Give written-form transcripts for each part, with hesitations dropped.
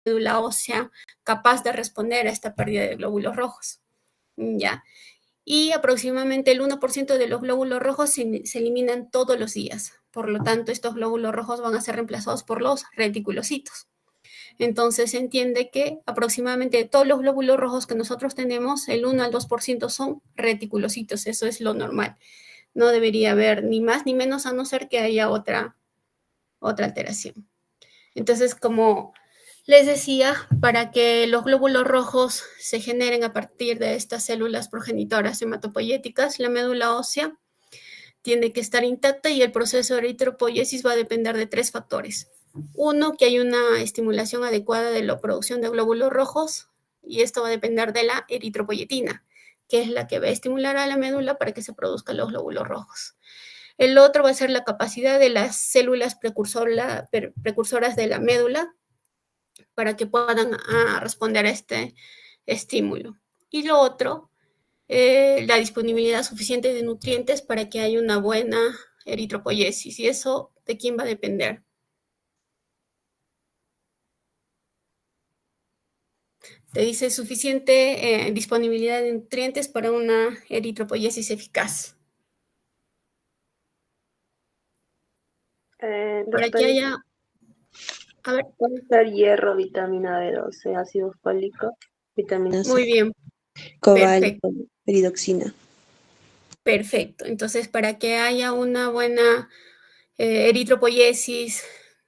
médula ósea capaz de responder a esta pérdida de glóbulos rojos, ¿ya? Y aproximadamente el 1% de los glóbulos rojos se eliminan todos los días. Por lo tanto, estos glóbulos rojos van a ser reemplazados por los reticulocitos. Entonces se entiende que aproximadamente todos los glóbulos rojos que nosotros tenemos, el 1 al 2% son reticulocitos. Eso es lo normal. No debería haber ni más ni menos, a no ser que haya otra alteración. Entonces, como les decía, para que los glóbulos rojos se generen a partir de estas células progenitoras hematopoyéticas, la médula ósea tiene que estar intacta y el proceso de eritropoyesis va a depender de 3 factores. Uno, que hay una estimulación adecuada de la producción de glóbulos rojos, y esto va a depender de la eritropoyetina, que es la que va a estimular a la médula para que se produzcan los glóbulos rojos. El otro va a ser la capacidad de las células precursoras de la médula para que puedan responder a este estímulo. Y lo otro, la disponibilidad suficiente de nutrientes para que haya una buena eritropoyesis. ¿Y eso de quién va a depender? Te dice suficiente disponibilidad de nutrientes para una eritropoyesis eficaz. Para que haya... A ver. Puede ser hierro, vitamina B12, ácido fólico, vitamina C. Muy bien. Cobalto, peridoxina. Perfecto. Entonces, para que haya una buena eritropoyesis,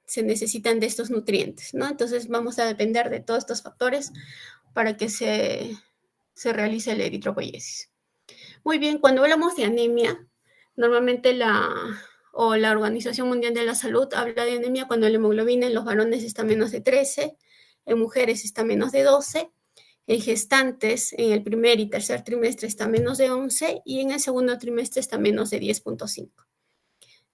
se necesitan de estos nutrientes, ¿no? Entonces, vamos a depender de todos estos factores para que se realice la eritropoyesis. Muy bien, cuando hablamos de anemia, normalmente la Organización Mundial de la Salud habla de anemia cuando la hemoglobina en los varones está menos de 13, en mujeres está menos de 12, en gestantes en el primer y tercer trimestre está menos de 11 y en el segundo trimestre está menos de 10.5.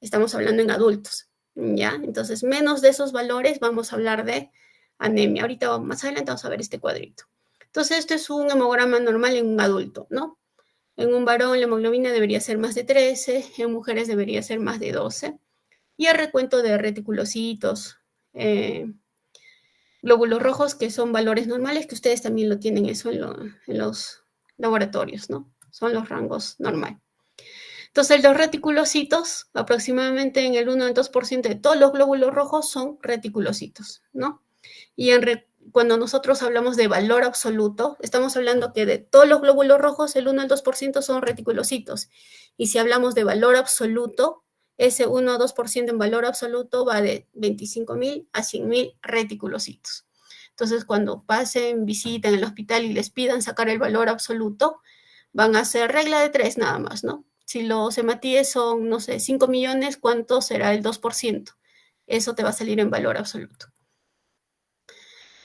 Estamos hablando en adultos, ¿ya? Entonces, menos de esos valores vamos a hablar de anemia. Ahorita, más adelante, vamos a ver este cuadrito. Entonces, este es un hemograma normal en un adulto, ¿no? En un varón la hemoglobina debería ser más de 13, en mujeres debería ser más de 12. Y el recuento de reticulocitos, glóbulos rojos, que son valores normales, que ustedes también lo tienen eso en los laboratorios, ¿no? Son los rangos normales. Entonces, los reticulocitos, aproximadamente en el 1 al 2% de todos los glóbulos rojos son reticulocitos, ¿no? Y cuando nosotros hablamos de valor absoluto, estamos hablando que de todos los glóbulos rojos, el 1 al 2% son reticulocitos. Y si hablamos de valor absoluto, ese 1 o 2% en valor absoluto va de 25.000 a 100.000 reticulocitos. Entonces, cuando pasen, visiten el hospital y les pidan sacar el valor absoluto, van a hacer regla de 3 nada más, ¿no? Si los hematíes son, no sé, 5 millones, ¿cuánto será el 2%? Eso te va a salir en valor absoluto.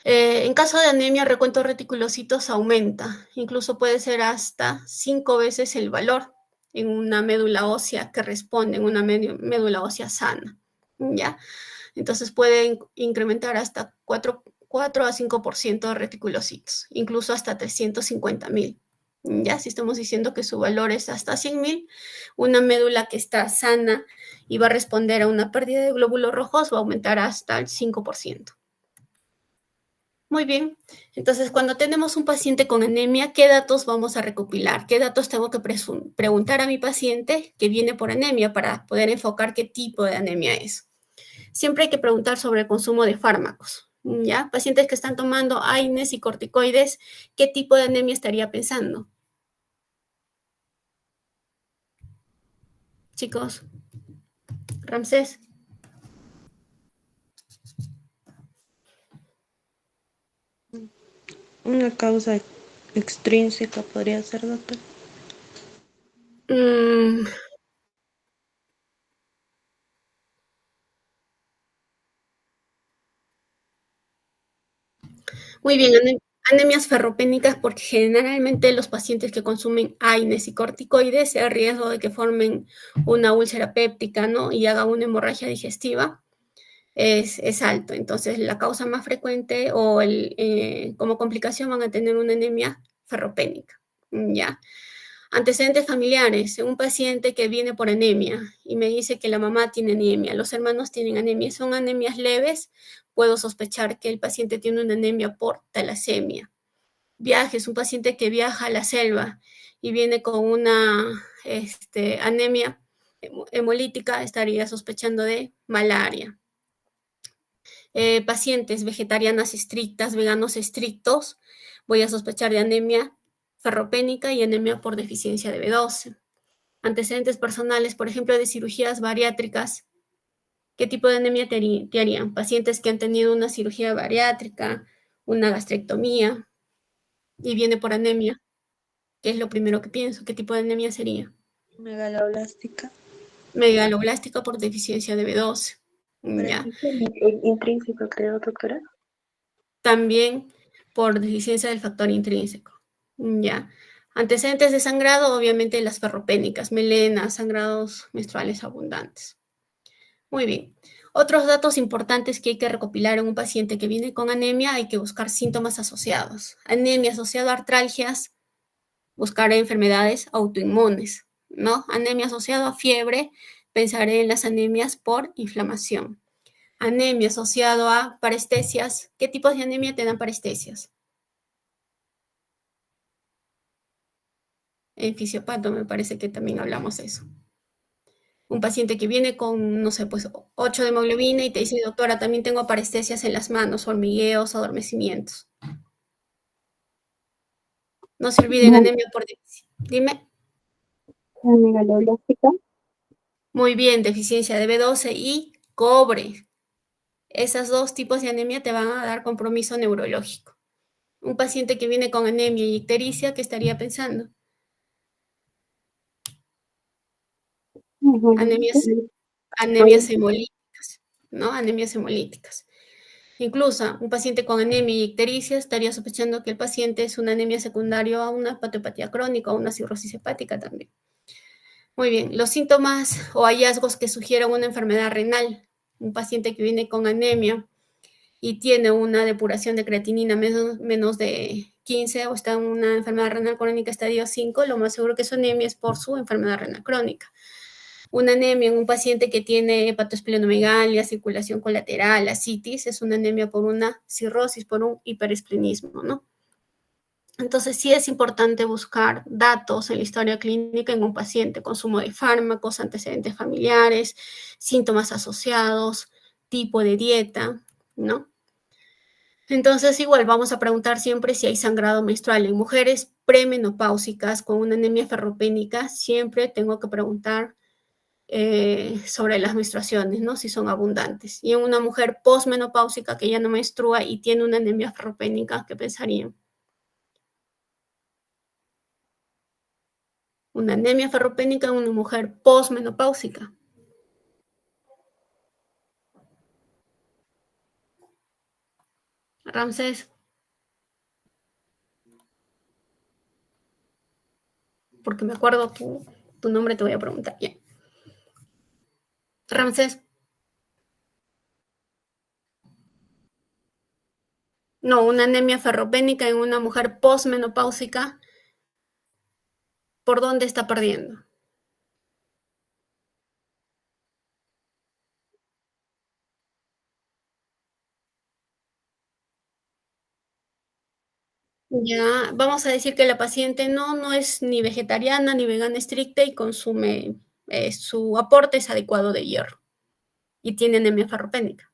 En caso de anemia, el recuento de reticulocitos aumenta. Incluso puede ser hasta 5 veces el valor en una médula ósea que responde, en una médula ósea sana, ¿ya? Entonces pueden incrementar hasta 4 a 5% de reticulocitos, incluso hasta 350.000. Ya, si estamos diciendo que su valor es hasta 100.000, una médula que está sana y va a responder a una pérdida de glóbulos rojos va a aumentar hasta el 5%. Muy bien, entonces cuando tenemos un paciente con anemia, ¿qué datos vamos a recopilar? ¿Qué datos tengo que preguntar a mi paciente que viene por anemia para poder enfocar qué tipo de anemia es? Siempre hay que preguntar sobre el consumo de fármacos, ¿ya? Pacientes que están tomando AINES y corticoides, ¿qué tipo de anemia estaría pensando? Chicos, Ramsés. Una causa extrínseca podría ser, doctor. Muy bien, anemias ferropénicas, porque generalmente los pacientes que consumen AINES y corticoides, el riesgo de que formen una úlcera péptica, ¿no? Y haga una hemorragia digestiva es alto. Entonces, la causa más frecuente o como complicación van a tener una anemia ferropénica, ¿ya? Antecedentes familiares, un paciente que viene por anemia y me dice que la mamá tiene anemia, los hermanos tienen anemia, son anemias leves, puedo sospechar que el paciente tiene una anemia por talasemia. Viajes, un paciente que viaja a la selva y viene con una anemia hemolítica, estaría sospechando de malaria. Pacientes vegetarianas estrictas, veganos estrictos, voy a sospechar de anemia ferropénica y anemia por deficiencia de B12. Antecedentes personales, por ejemplo, de cirugías bariátricas. ¿Qué tipo de anemia te harían? Pacientes que han tenido una cirugía bariátrica, una gastrectomía y viene por anemia. ¿Qué es lo primero que pienso? ¿Qué tipo de anemia sería? Megaloblástica. Megaloblástica por deficiencia de B12. Para Ya. mí es intrínseco, creo, doctora. También por deficiencia del factor intrínseco. Ya. Antecedentes de sangrado, obviamente las ferropénicas, melenas, sangrados menstruales abundantes. Muy bien. Otros datos importantes que hay que recopilar en un paciente que viene con anemia, hay que buscar síntomas asociados. Anemia asociada a artralgias, buscar enfermedades autoinmunes, ¿no? Anemia asociada a fiebre, pensaré en las anemias por inflamación. Anemia asociado a parestesias. ¿Qué tipos de anemia te dan parestesias? En fisiopato me parece que también hablamos de eso. Un paciente que viene con, no sé, pues 8 de hemoglobina y te dice, doctora, también tengo parestesias en las manos, hormigueos, adormecimientos. No se olviden, anemia por deficiencia. Dime. Megaloblástica. Muy bien, deficiencia de B12 y cobre. Esos dos tipos de anemia te van a dar compromiso neurológico. Un paciente que viene con anemia y ictericia, ¿qué estaría pensando? Anemias, anemias hemolíticas, ¿no? Anemias hemolíticas. Incluso un paciente con anemia y ictericia estaría sospechando que el paciente es una anemia secundaria a una hepatopatía crónica o una cirrosis hepática también. Muy bien, los síntomas o hallazgos que sugieren una enfermedad renal. Un paciente que viene con anemia y tiene una depuración de creatinina menos de 15 o está en una enfermedad renal crónica estadio 5, lo más seguro que su anemia es por su enfermedad renal crónica. Una anemia en un paciente que tiene hepatoesplenomegalia, circulación colateral, ascitis, es una anemia por una cirrosis, por un hiperesplenismo, ¿no? Entonces sí es importante buscar datos en la historia clínica en un paciente, consumo de fármacos, antecedentes familiares, síntomas asociados, tipo de dieta, ¿no? Entonces igual vamos a preguntar siempre si hay sangrado menstrual en mujeres premenopáusicas con una anemia ferropénica, siempre tengo que preguntar sobre las menstruaciones, ¿no? Si son abundantes. Y en una mujer posmenopáusica que ya no menstrua y tiene una anemia ferropénica, ¿qué pensarían? Una anemia ferropénica en una mujer posmenopáusica. Ramsés, porque me acuerdo tu nombre, te voy a preguntar. Bien. Ramsés, no, una anemia ferropénica en una mujer posmenopáusica, ¿por dónde está perdiendo? Ya, vamos a decir que la paciente no es ni vegetariana ni vegana estricta y consume, su aporte es adecuado de hierro y tiene anemia ferropénica.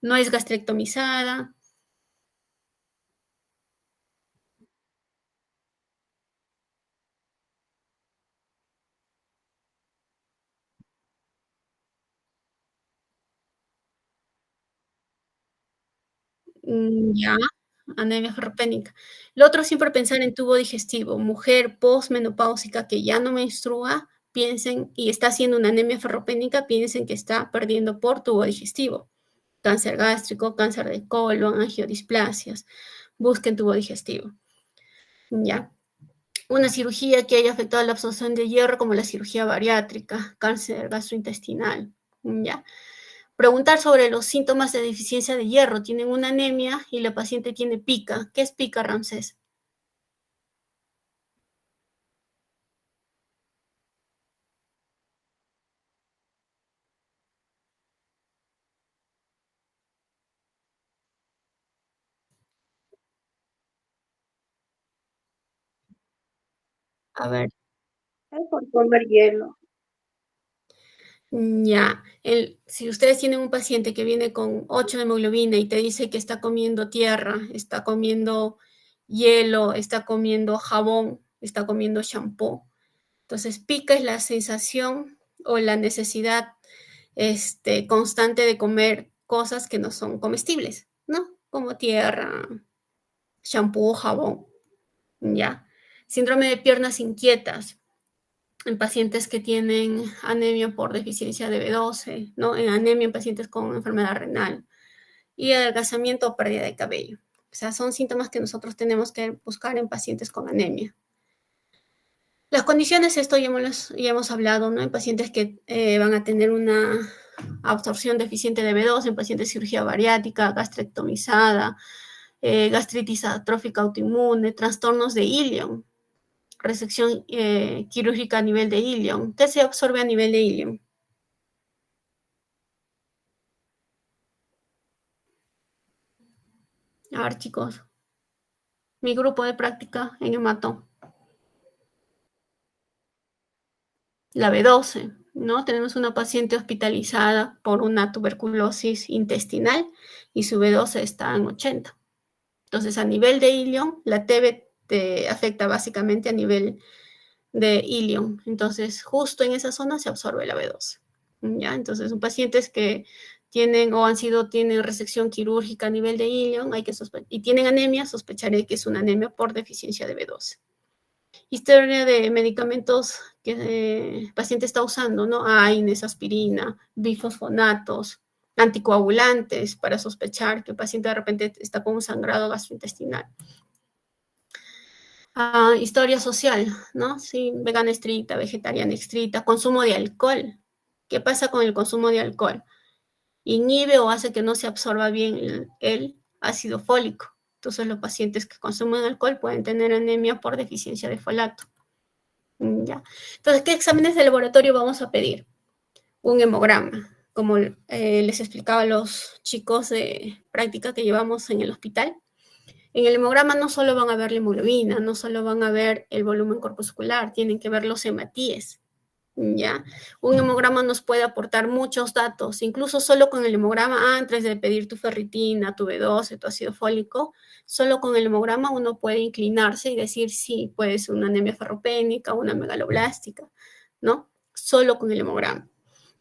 No es gastrectomizada. Ya, anemia ferropénica. Lo otro, siempre pensar en tubo digestivo. Mujer posmenopáusica que ya no menstrua, piensen, y está haciendo una anemia ferropénica, piensen que está perdiendo por tubo digestivo. Cáncer gástrico, cáncer de colon, angiodisplasias. Busquen tubo digestivo. Ya. Una cirugía que haya afectado la absorción de hierro, como la cirugía bariátrica, cáncer gastrointestinal. Ya. Preguntar sobre los síntomas de deficiencia de hierro. Tienen una anemia y la paciente tiene pica. ¿Qué es pica, Ramsés? A ver, Es por comer hielo. ya. Si ustedes tienen un paciente que viene con 8 de hemoglobina y te dice que está comiendo tierra, está comiendo hielo, está comiendo jabón, está comiendo shampoo, entonces pica es la sensación o la necesidad constante de comer cosas que no son comestibles, ¿no? Como tierra, shampoo, jabón, ¿ya? Síndrome de piernas inquietas en pacientes que tienen anemia por deficiencia de B12, ¿no? En anemia en pacientes con enfermedad renal y adelgazamiento o pérdida de cabello. O sea, son síntomas que nosotros tenemos que buscar en pacientes con anemia. Las condiciones, esto ya hemos hablado, ¿no? En pacientes que van a tener una absorción deficiente de B12, en pacientes de cirugía bariátrica, gastrectomizada, gastritis atrófica autoinmune, trastornos de ilion, resección quirúrgica a nivel de ilion. ¿Qué se absorbe a nivel de ilion? A ver, chicos, mi grupo de práctica en hemato. La B12, ¿no? Tenemos una paciente hospitalizada por una tuberculosis intestinal y su B12 está en 80. Entonces, a nivel de ilion, la TB te afecta básicamente a nivel de ilion. Entonces, justo en esa zona se absorbe la B12. ¿Ya? Entonces, son pacientes que tienen o tienen resección quirúrgica a nivel de ilion y tienen anemia, sospecharé que es una anemia por deficiencia de B12. Historia de medicamentos que el paciente está usando, ¿no? AINES, aspirina, bifosfonatos, anticoagulantes para sospechar que el paciente de repente está con un sangrado gastrointestinal. Historia social, ¿no? Sí, vegana estricta, vegetariana estricta, consumo de alcohol. ¿Qué pasa con el consumo de alcohol? Inhibe o hace que no se absorba bien el ácido fólico. Entonces, los pacientes que consumen alcohol pueden tener anemia por deficiencia de folato. ¿Ya? Entonces, ¿qué exámenes de laboratorio vamos a pedir? Un hemograma, como les explicaba a los chicos de práctica que llevamos en el hospital. En el hemograma no solo van a ver la hemoglobina, no solo van a ver el volumen corpuscular, tienen que ver los hematíes, ¿ya? Un hemograma nos puede aportar muchos datos, incluso solo con el hemograma, antes de pedir tu ferritina, tu B12, tu ácido fólico, solo con el hemograma uno puede inclinarse y decir, sí, puede ser una anemia ferropénica, una megaloblástica, ¿no? Solo con el hemograma.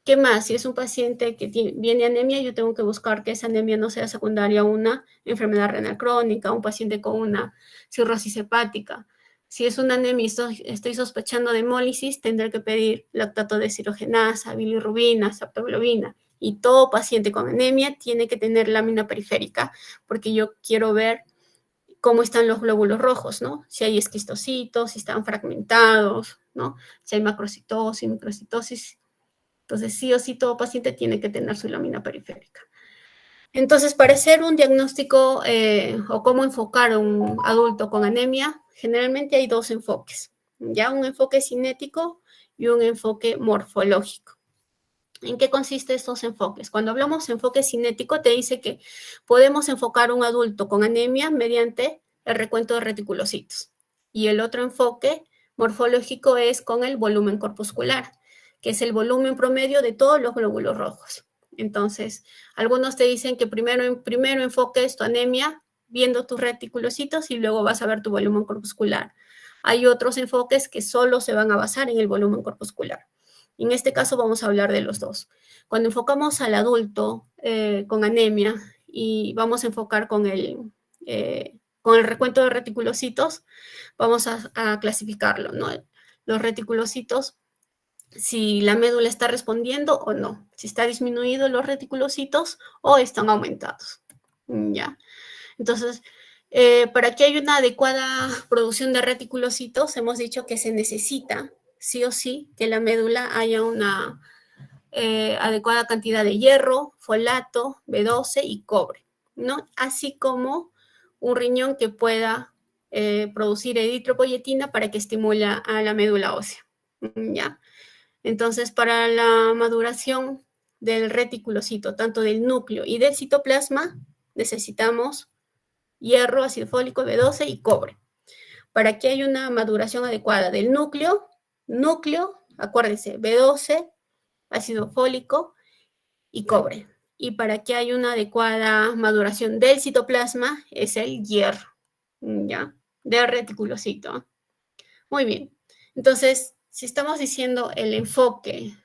¿Qué más? Si es un paciente que viene anemia, yo tengo que buscar que esa anemia no sea secundaria a una enfermedad renal crónica, un paciente con una cirrosis hepática. Si es una anemia y estoy sospechando de hemólisis, tendré que pedir lactato de deshidrogenasa, bilirrubina, saptoglobina. Y todo paciente con anemia tiene que tener lámina periférica, porque yo quiero ver cómo están los glóbulos rojos, ¿no? Si hay esquistocitos, si están fragmentados, ¿no? Si hay macrocitosis, microcitosis. Entonces, sí o sí, todo paciente tiene que tener su lámina periférica. Entonces, para hacer un diagnóstico o cómo enfocar a un adulto con anemia, generalmente hay dos enfoques, ya un enfoque cinético y un enfoque morfológico. ¿En qué consiste estos enfoques? Cuando hablamos de enfoque cinético, te dice que podemos enfocar a un adulto con anemia mediante el recuento de reticulocitos. Y el otro enfoque morfológico es con el volumen corpuscular, que es el volumen promedio de todos los glóbulos rojos. Entonces, algunos te dicen que primero enfoques tu anemia viendo tus reticulocitos y luego vas a ver tu volumen corpuscular. Hay otros enfoques que solo se van a basar en el volumen corpuscular. En este caso vamos a hablar de los dos. Cuando enfocamos al adulto con anemia y vamos a enfocar con el recuento de reticulocitos, vamos a clasificarlo, ¿no? Los reticulocitos, si la médula está respondiendo o no, si está disminuido los reticulocitos o están aumentados, ¿ya? Entonces, para que haya una adecuada producción de reticulocitos, hemos dicho que se necesita sí o sí que la médula haya una adecuada cantidad de hierro, folato, B12 y cobre, ¿no? Así como un riñón que pueda producir eritropoyetina para que estimule a la médula ósea, ¿ya? Entonces, para la maduración del reticulocito, tanto del núcleo y del citoplasma, necesitamos hierro, ácido fólico, B12 y cobre. para que haya una maduración adecuada del núcleo, acuérdense, B12, ácido fólico y cobre. Y para que haya una adecuada maduración del citoplasma es el hierro, ¿ya? Del reticulocito. Muy bien. Entonces, si estamos diciendo el enfoque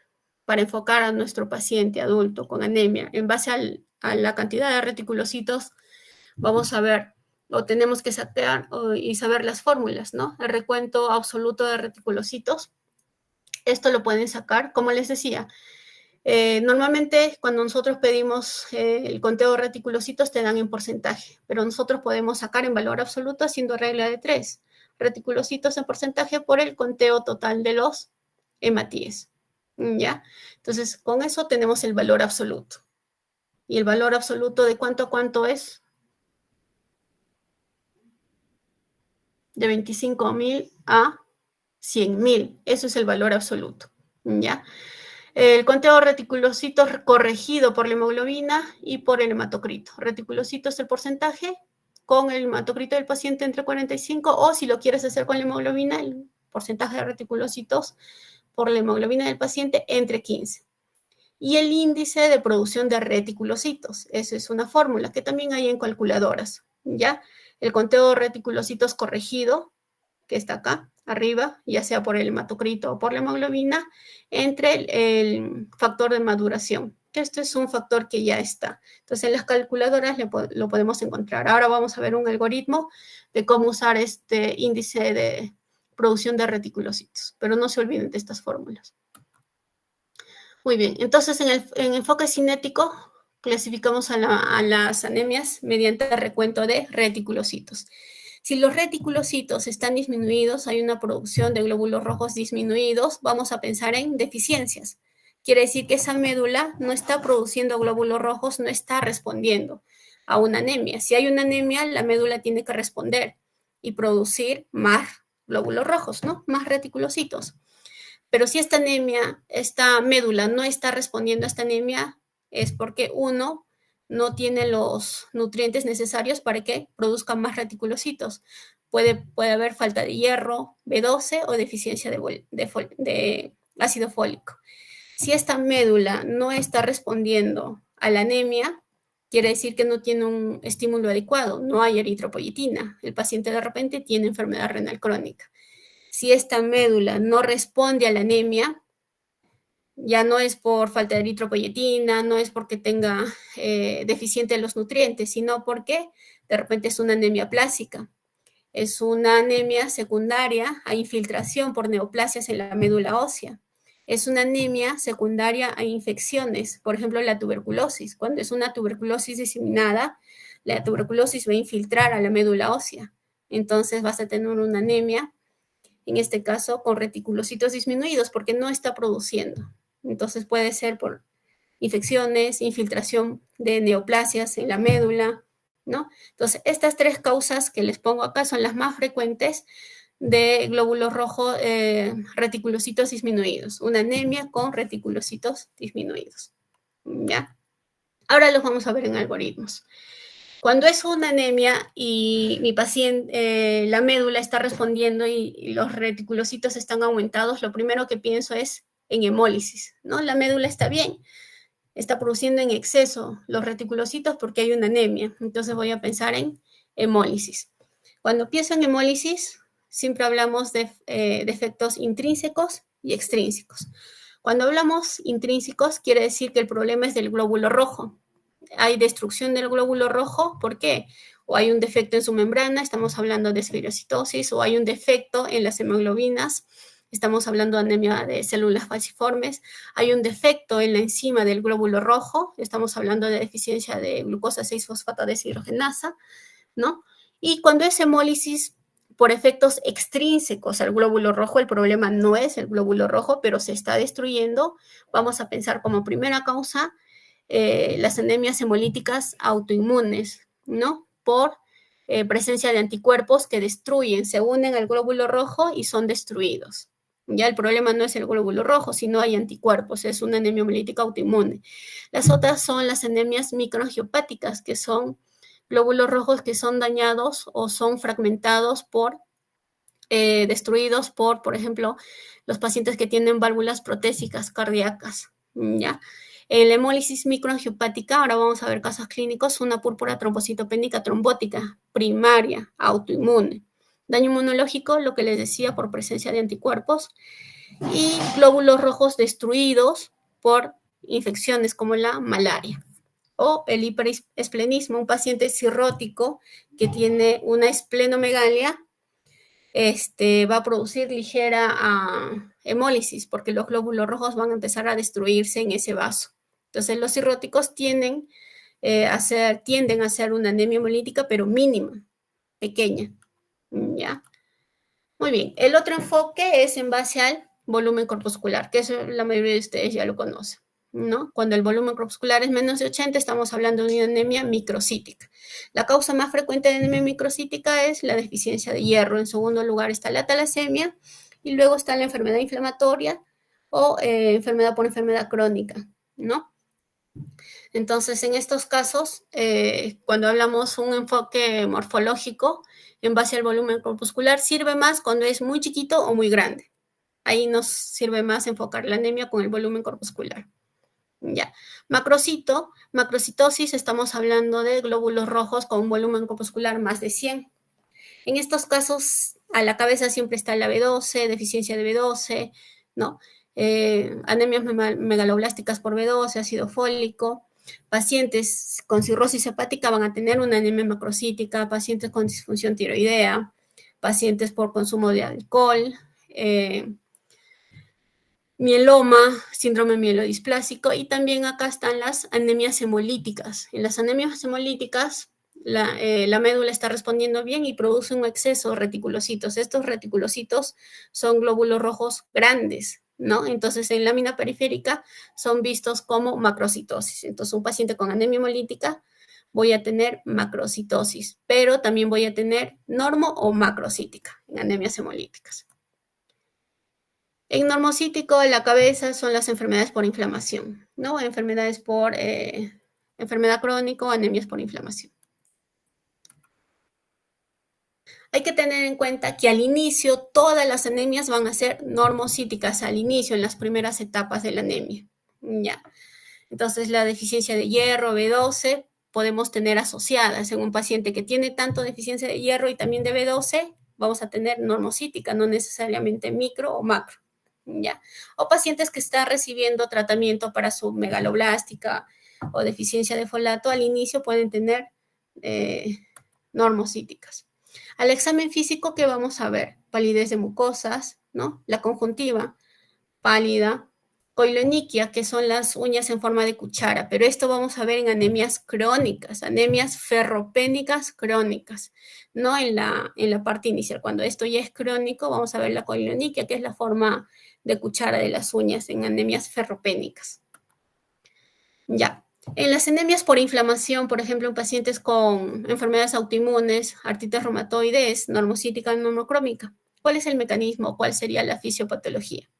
para enfocar a nuestro paciente adulto con anemia en base a la cantidad de reticulocitos, vamos a ver, o tenemos que sacar y saber las fórmulas, ¿no? El recuento absoluto de reticulocitos. Esto lo pueden sacar, como les decía. Normalmente cuando nosotros pedimos el conteo de reticulocitos te dan en porcentaje, pero nosotros podemos sacar en valor absoluto haciendo regla de 3. Reticulocitos en porcentaje por el conteo total de los hematíes. ¿Ya? Entonces, con eso tenemos el valor absoluto. ¿Y el valor absoluto de cuánto a cuánto es? De 25.000 a 100.000. Eso es el valor absoluto. ¿Ya? El conteo de reticulocitos corregido por la hemoglobina y por el hematocrito. Reticulocito es el porcentaje con el hematocrito del paciente entre 45, o si lo quieres hacer con la hemoglobina, el porcentaje de reticulocitos por la hemoglobina del paciente entre 15. Y el índice de producción de reticulocitos. Esa es una fórmula que también hay en calculadoras, ¿ya? El conteo de reticulocitos corregido, que está acá arriba, ya sea por el hematocrito o por la hemoglobina, entre el factor de maduración, que este es un factor que ya está. Entonces, en las calculadoras lo podemos encontrar. Ahora vamos a ver un algoritmo de cómo usar este índice de producción de reticulocitos, pero no se olviden de estas fórmulas. Muy bien, entonces en enfoque cinético clasificamos a las anemias mediante el recuento de reticulocitos. Si los reticulocitos están disminuidos, hay una producción de glóbulos rojos disminuidos, vamos a pensar en deficiencias. Quiere decir que esa médula no está produciendo glóbulos rojos, no está respondiendo a una anemia. Si hay una anemia, la médula tiene que responder y producir más glóbulos rojos, ¿no? Más reticulocitos. Pero si esta anemia, esta médula no está respondiendo a esta anemia, es porque uno no tiene los nutrientes necesarios para que produzca más reticulocitos. Puede haber falta de hierro, B12 o deficiencia de ácido fólico. Si esta médula no está respondiendo a la anemia, quiere decir que no tiene un estímulo adecuado, no hay eritropoyetina. El paciente de repente tiene enfermedad renal crónica. Si esta médula no responde a la anemia, ya no es por falta de eritropoyetina, no es porque tenga deficiente los nutrientes, sino porque de repente es una anemia plásica. Es una anemia secundaria a infiltración por neoplasias en la médula ósea. Es una anemia secundaria a infecciones, por ejemplo, la tuberculosis. Cuando es una tuberculosis diseminada, la tuberculosis va a infiltrar a la médula ósea. Entonces vas a tener una anemia, en este caso con reticulocitos disminuidos, porque no está produciendo. Entonces puede ser por infecciones, infiltración de neoplasias en la médula, ¿no? Entonces, estas 3 causas que les pongo acá son las más frecuentes de glóbulos rojos, reticulocitos disminuidos. Una anemia con reticulocitos disminuidos, ¿ya? Ahora los vamos a ver en algoritmos. Cuando es una anemia y mi paciente, la médula está respondiendo y los reticulocitos están aumentados, lo primero que pienso es en hemólisis, ¿no? La médula está bien, está produciendo en exceso los reticulocitos porque hay una anemia, entonces voy a pensar en hemólisis. Cuando pienso en hemólisis, siempre hablamos de efectos intrínsecos y extrínsecos. Cuando hablamos intrínsecos, quiere decir que el problema es del glóbulo rojo. Hay destrucción del glóbulo rojo, ¿por qué? O hay un defecto en su membrana, estamos hablando de esferocitosis, o hay un defecto en las hemoglobinas, estamos hablando de anemia de células falciformes, hay un defecto en la enzima del glóbulo rojo, estamos hablando de deficiencia de glucosa 6-fosfato deshidrogenasa, ¿no? Y cuando es hemólisis por efectos extrínsecos al glóbulo rojo, el problema no es el glóbulo rojo, pero se está destruyendo, vamos a pensar como primera causa las anemias hemolíticas autoinmunes, ¿no? Por presencia de anticuerpos que destruyen, se unen al glóbulo rojo y son destruidos. Ya el problema no es el glóbulo rojo, sino hay anticuerpos, es una anemia hemolítica autoinmune. Las otras son las anemias microangiopáticas, que son glóbulos rojos que son dañados o son fragmentados por destruidos por ejemplo, los pacientes que tienen válvulas protésicas cardíacas, ¿ya? En la hemólisis microangiopática, ahora vamos a ver casos clínicos, una púrpura trombocitopénica trombótica primaria, autoinmune. Daño inmunológico, lo que les decía, por presencia de anticuerpos, y glóbulos rojos destruidos por infecciones como la malaria. O el hiperesplenismo, un paciente cirrótico que tiene una esplenomegalia, va a producir ligera hemólisis porque los glóbulos rojos van a empezar a destruirse en ese vaso. Entonces los cirróticos tienden a hacer una anemia hemolítica, pero mínima, pequeña. ¿Ya? Muy bien. El otro enfoque es en base al volumen corpuscular, que eso la mayoría de ustedes ya lo conocen, ¿no? Cuando el volumen corpuscular es menos de 80, estamos hablando de una anemia microcítica. La causa más frecuente de anemia microcítica es la deficiencia de hierro. En segundo lugar está la talasemia y luego está la enfermedad inflamatoria o enfermedad por enfermedad crónica, ¿no? Entonces, en estos casos, cuando hablamos un enfoque morfológico en base al volumen corpuscular, sirve más cuando es muy chiquito o muy grande. Ahí nos sirve más enfocar la anemia con el volumen corpuscular. Ya. Macrocitosis, estamos hablando de glóbulos rojos con un volumen corpuscular más de 100. En estos casos, a la cabeza siempre está la B12, deficiencia de B12, ¿no? Anemias megaloblásticas por B12, ácido fólico. Pacientes con cirrosis hepática van a tener una anemia macrocítica, pacientes con disfunción tiroidea, pacientes por consumo de alcohol, mieloma, síndrome mielodisplásico, y también acá están las anemias hemolíticas. En las anemias hemolíticas, la médula está respondiendo bien y produce un exceso de reticulocitos. Estos reticulocitos son glóbulos rojos grandes, ¿no? Entonces, en lámina periférica son vistos como macrocitosis. Entonces, un paciente con anemia hemolítica voy a tener macrocitosis, pero también voy a tener normo o macrocítica en anemias hemolíticas. En normocítico, la cabeza son las enfermedades por inflamación, ¿no? Enfermedades por enfermedad crónica o anemias por inflamación. Hay que tener en cuenta que al inicio todas las anemias van a ser normocíticas, al inicio, en las primeras etapas de la anemia. Ya. Entonces, la deficiencia de hierro, B12, podemos tener asociadas en un paciente que tiene tanto deficiencia de hierro y también de B12, vamos a tener normocítica, no necesariamente micro o macro. ¿Ya? O pacientes que están recibiendo tratamiento para su megaloblástica o deficiencia de folato, al inicio pueden tener normocíticas. Al examen físico, ¿qué vamos a ver? Palidez de mucosas, ¿no? La conjuntiva, pálida, coiloniquia, que son las uñas en forma de cuchara, pero esto vamos a ver en anemias crónicas, anemias ferropénicas crónicas, no en la parte inicial. Cuando esto ya es crónico, vamos a ver la coiloniquia, que es la forma de cuchara de las uñas en anemias ferropénicas. Ya. En las anemias por inflamación, por ejemplo, en pacientes con enfermedades autoinmunes, artritis reumatoides, normocítica, normocrómica, ¿cuál es el mecanismo? ¿Cuál sería la fisiopatología?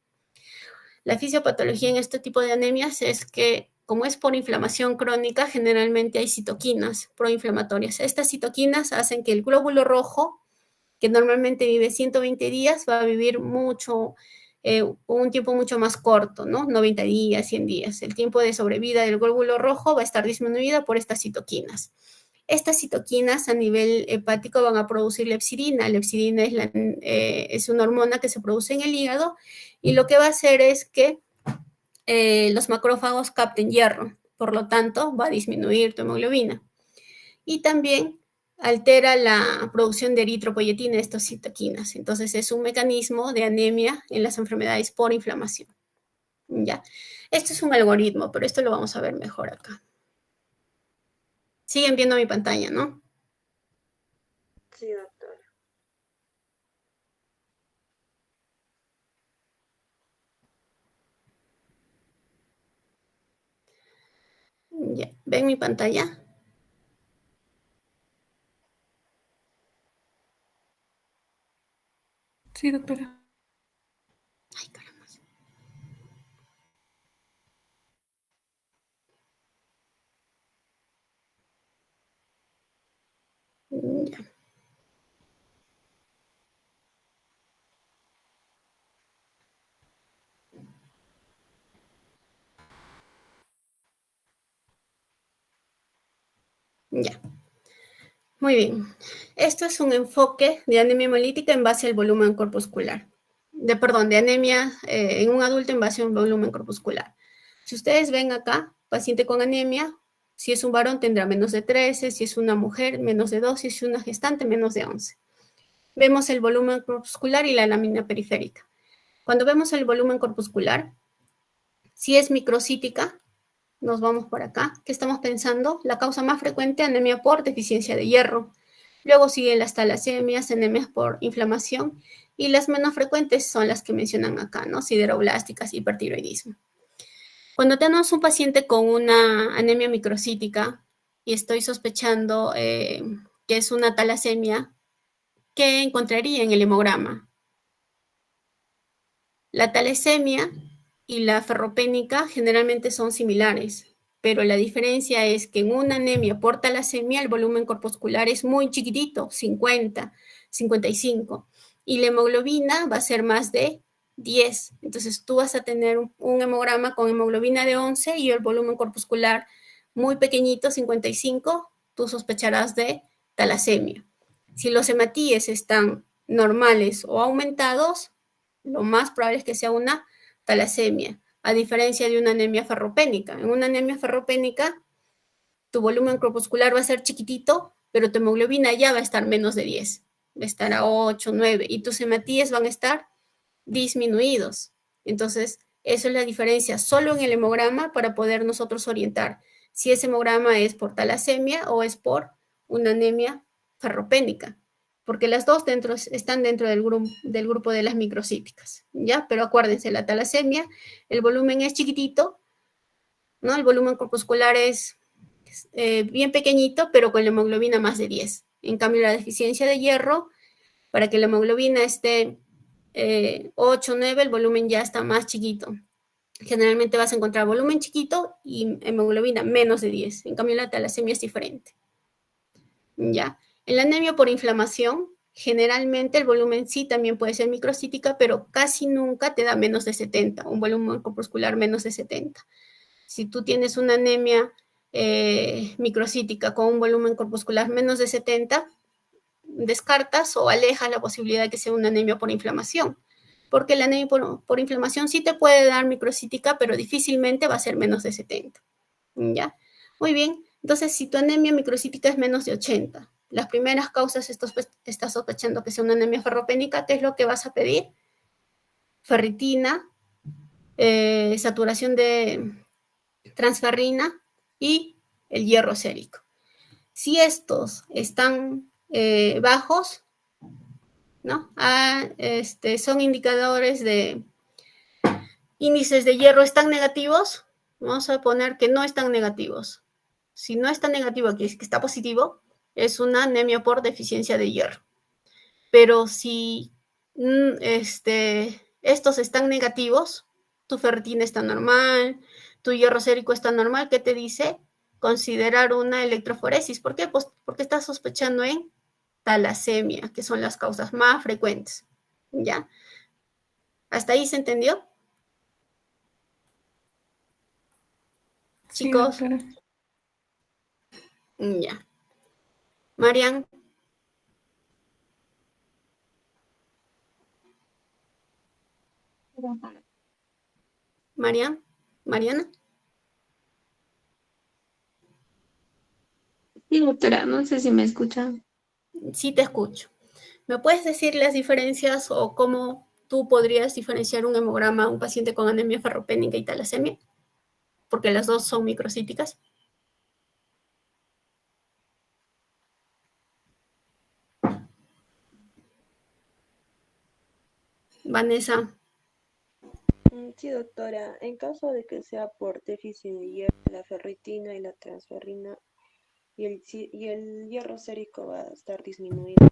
La fisiopatología en este tipo de anemias es que, como es por inflamación crónica, generalmente hay citoquinas proinflamatorias. Estas citoquinas hacen que el glóbulo rojo, que normalmente vive 120 días, va a vivir un tiempo mucho más corto, ¿no? 90 días, 100 días. El tiempo de sobrevida del glóbulo rojo va a estar disminuida por estas citoquinas. Estas citoquinas a nivel hepático van a producir lepsidina. Lepsidina es una hormona que se produce en el hígado y lo que va a hacer es que los macrófagos capten hierro. Por lo tanto, va a disminuir tu hemoglobina. Y también altera la producción de eritropoyetina, estas citoquinas. Entonces, es un mecanismo de anemia en las enfermedades por inflamación. ¿Ya? Esto es un algoritmo, pero esto lo vamos a ver mejor acá. Siguen viendo mi pantalla, ¿no? Sí, doctora. Ya. ¿Ven mi pantalla? Sí, doctora. Ay, caramba. Ya. Ya, muy bien. Esto es un enfoque de anemia hemolítica en base al volumen corpuscular. De anemia en un adulto en base a un volumen corpuscular. Si ustedes ven acá, paciente con anemia, si es un varón tendrá menos de 13, si es una mujer menos de 2, si es una gestante menos de 11. Vemos el volumen corpuscular y la lámina periférica. Cuando vemos el volumen corpuscular, si es microcítica, nos vamos por acá. ¿Qué estamos pensando? La causa más frecuente, anemia por deficiencia de hierro. Luego siguen las talasemias, anemias por inflamación, y las menos frecuentes son las que mencionan acá, ¿no? Sideroblásticas, hipertiroidismo. Cuando tenemos un paciente con una anemia microcítica y estoy sospechando que es una talasemia, ¿qué encontraría en el hemograma? La talasemia y la ferropénica generalmente son similares, pero la diferencia es que en una anemia por talasemia el volumen corpuscular es muy chiquitito, 50, 55, y la hemoglobina va a ser más de 10. Entonces tú vas a tener un hemograma con hemoglobina de 11 y el volumen corpuscular muy pequeñito, 55, tú sospecharás de talasemia. Si los hematíes están normales o aumentados, lo más probable es que sea una talasemia, a diferencia de una anemia ferropénica. En una anemia ferropénica, tu volumen corpuscular va a ser chiquitito, pero tu hemoglobina ya va a estar menos de 10, va a estar a 8, 9, y tus hematíes van a estar disminuidos. Entonces, eso es la diferencia solo en el hemograma para poder nosotros orientar si ese hemograma es por talasemia o es por una anemia ferropénica, porque las dos están dentro del grupo de las microcíticas, ¿ya? Pero acuérdense, la talasemia, el volumen es chiquitito, ¿no? El volumen corpuscular es bien pequeñito, pero con la hemoglobina más de 10. En cambio, la deficiencia de hierro, para que la hemoglobina esté 8, 9, el volumen ya está más chiquito. Generalmente vas a encontrar volumen chiquito y hemoglobina menos de 10. En cambio, la talasemia es diferente. ¿Ya? En la anemia por inflamación, generalmente el volumen sí también puede ser microcítica, pero casi nunca te da menos de 70, un volumen corpuscular menos de 70. Si tú tienes una anemia microcítica con un volumen corpuscular menos de 70, descartas o alejas la posibilidad de que sea una anemia por inflamación. Porque la anemia por inflamación sí te puede dar microcítica, pero difícilmente va a ser menos de 70. ¿Ya? Muy bien. Entonces, si tu anemia microcítica es menos de 80, las primeras causas estás sospechando que sea una anemia ferropénica, ¿qué es lo que vas a pedir? Ferritina, saturación de transferrina y el hierro sérico. Si estos están bajos, ¿no? Son indicadores de índices de hierro están negativos, vamos a poner que no están negativos. Si no está negativo, aquí es que está positivo, es una anemia por deficiencia de hierro. Pero si estos están negativos, tu ferritina está normal, tu hierro sérico está normal, ¿qué te dice? Considerar una electroforesis. ¿Por qué? Pues porque estás sospechando en talasemia, que son las causas más frecuentes. ¿Ya? ¿Hasta ahí se entendió? Sí, Chicos, doctora. ya. Marian, Marian, Mariana, Sí, doctora, no sé si me escucha. sí te escucho. ¿Me puedes decir las diferencias o cómo tú podrías diferenciar un hemograma a un paciente con anemia ferropénica y talasemia? Porque las dos son microcíticas. Vanessa, Sí, doctora. En caso de que sea por déficit de hierro, la ferritina y la transferrina y el hierro sérico va a estar disminuido,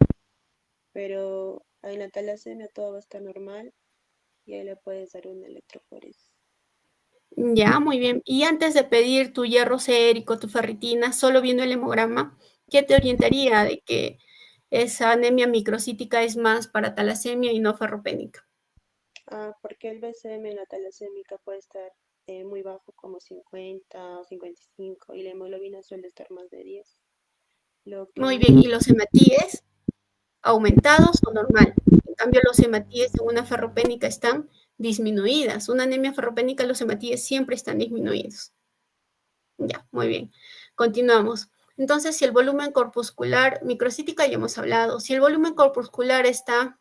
pero en la talasemia todo va a estar normal y ahí le puedes dar una electroforesis. ya, muy bien. Y antes de pedir tu hierro sérico, tu ferritina, solo viendo el hemograma, ¿qué te orientaría de que esa anemia microcítica es más para talasemia y no ferropénica? Porque el BCM en la talasémica puede estar muy bajo, como 50 o 55, y la hemoglobina suele estar más de 10. lo Muy que... bien, ¿y los hematíes aumentados o normal? En cambio, los hematíes en una ferropénica están disminuidas. Una anemia ferropénica, los hematíes siempre están disminuidos. Ya, muy bien. Continuamos. Entonces, si el volumen corpuscular, microcítica ya hemos hablado, si el volumen corpuscular está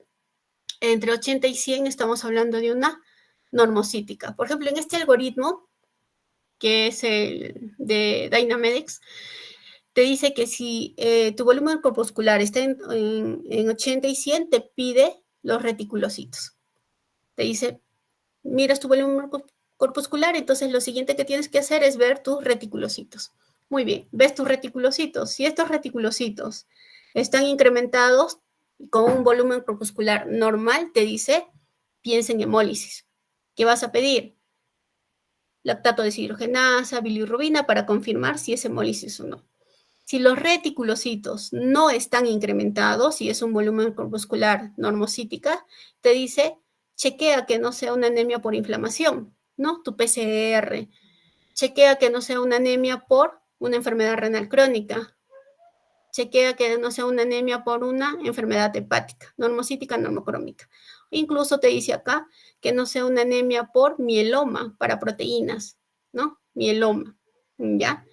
entre 80 y 100, estamos hablando de una normocítica. Por ejemplo, en este algoritmo, que es el de Dynamedics, te dice que si tu volumen corpuscular está en 80 y 100, te pide los reticulocitos. Te dice, miras tu volumen corpuscular, entonces lo siguiente que tienes que hacer es ver tus reticulocitos. Muy bien, ves tus reticulocitos. Si estos reticulocitos están incrementados con un volumen corpuscular normal, te dice, piensa en hemólisis. ¿Qué vas a pedir? Lactato deshidrogenasa, bilirrubina para confirmar si es hemólisis o no. Si los reticulocitos no están incrementados y es un volumen corpuscular normocítica, te dice, chequea que no sea una anemia por inflamación, ¿no? Tu PCR. Chequea que no sea una anemia por una enfermedad renal crónica. Chequea que no sea una anemia por una enfermedad hepática, normocítica, normocrómica. Incluso te dice acá que no sea una anemia por mieloma para proteínas, ¿no? Mieloma, ¿ya?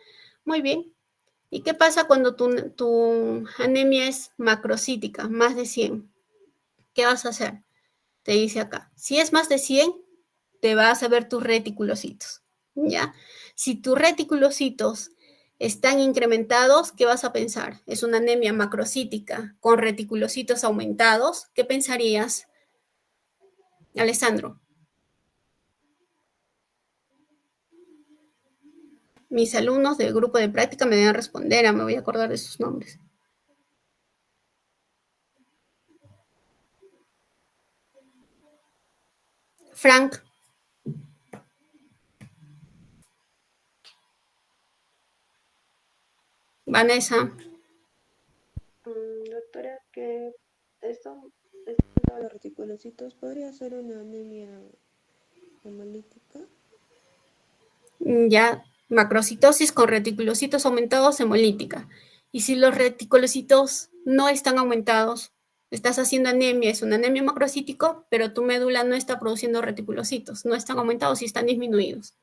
Muy bien. ¿Y qué pasa cuando tu anemia es macrocítica, más de 100? ¿Qué vas a hacer? Te dice acá, si es más de 100, te vas a ver tus reticulocitos, ¿ya? Si tus reticulocitos están incrementados, ¿qué vas a pensar? Es una anemia macrocítica con reticulocitos aumentados. ¿Qué pensarías, Alessandro? Mis alumnos del grupo de práctica me deben responder, me voy a acordar de sus nombres. Frank. Vanessa. Doctora, que esto, los reticulocitos podría ser una anemia hemolítica. Ya, macrocitosis con reticulocitos aumentados hemolítica. Y si los reticulocitos no están aumentados, estás haciendo anemia, es una anemia macrocítico, pero tu médula no está produciendo reticulocitos, no están aumentados y están disminuidos.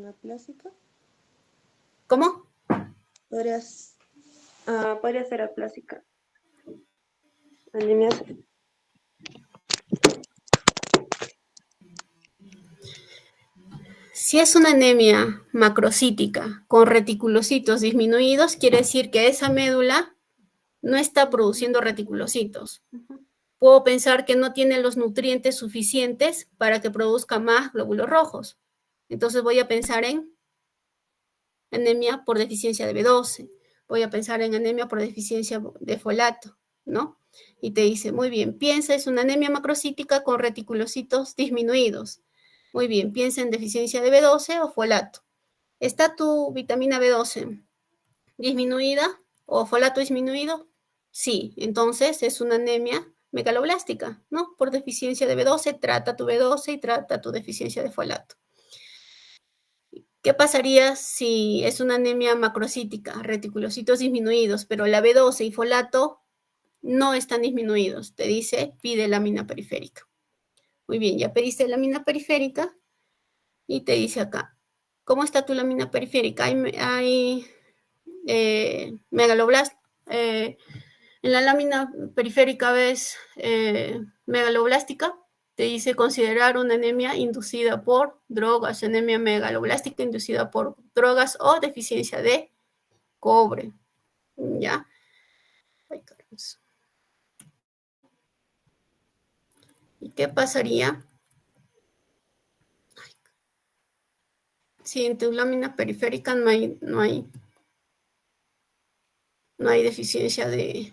¿Aplásica? ¿Cómo? Podría ser aplásica. Anemia. Si es una anemia macrocítica con reticulocitos disminuidos, quiere decir que esa médula no está produciendo reticulocitos. Puedo pensar que no tiene los nutrientes suficientes para que produzca más glóbulos rojos. Entonces voy a pensar en anemia por deficiencia de B12. Voy a pensar en anemia por deficiencia de folato, ¿no? Y te dice, muy bien, piensa, es una anemia macrocítica con reticulocitos disminuidos. Muy bien, piensa en deficiencia de B12 o folato. ¿Está tu vitamina B12 disminuida o folato disminuido? Sí, entonces es una anemia megaloblástica, ¿no? Por deficiencia de B12, trata tu B12 y trata tu deficiencia de folato. ¿Qué pasaría si es una anemia macrocítica, reticulocitos disminuidos, pero la B12 y folato no están disminuidos? Te dice, pide lámina periférica. Muy bien, ya pediste lámina periférica y te dice acá, ¿cómo está tu lámina periférica? Hay megaloblast. En la lámina periférica ves megaloblástica, te dice considerar una anemia inducida por drogas, anemia megaloblástica inducida por drogas o deficiencia de cobre, ¿ya? Ay, ¿y qué pasaría si en tu lámina periférica no hay deficiencia de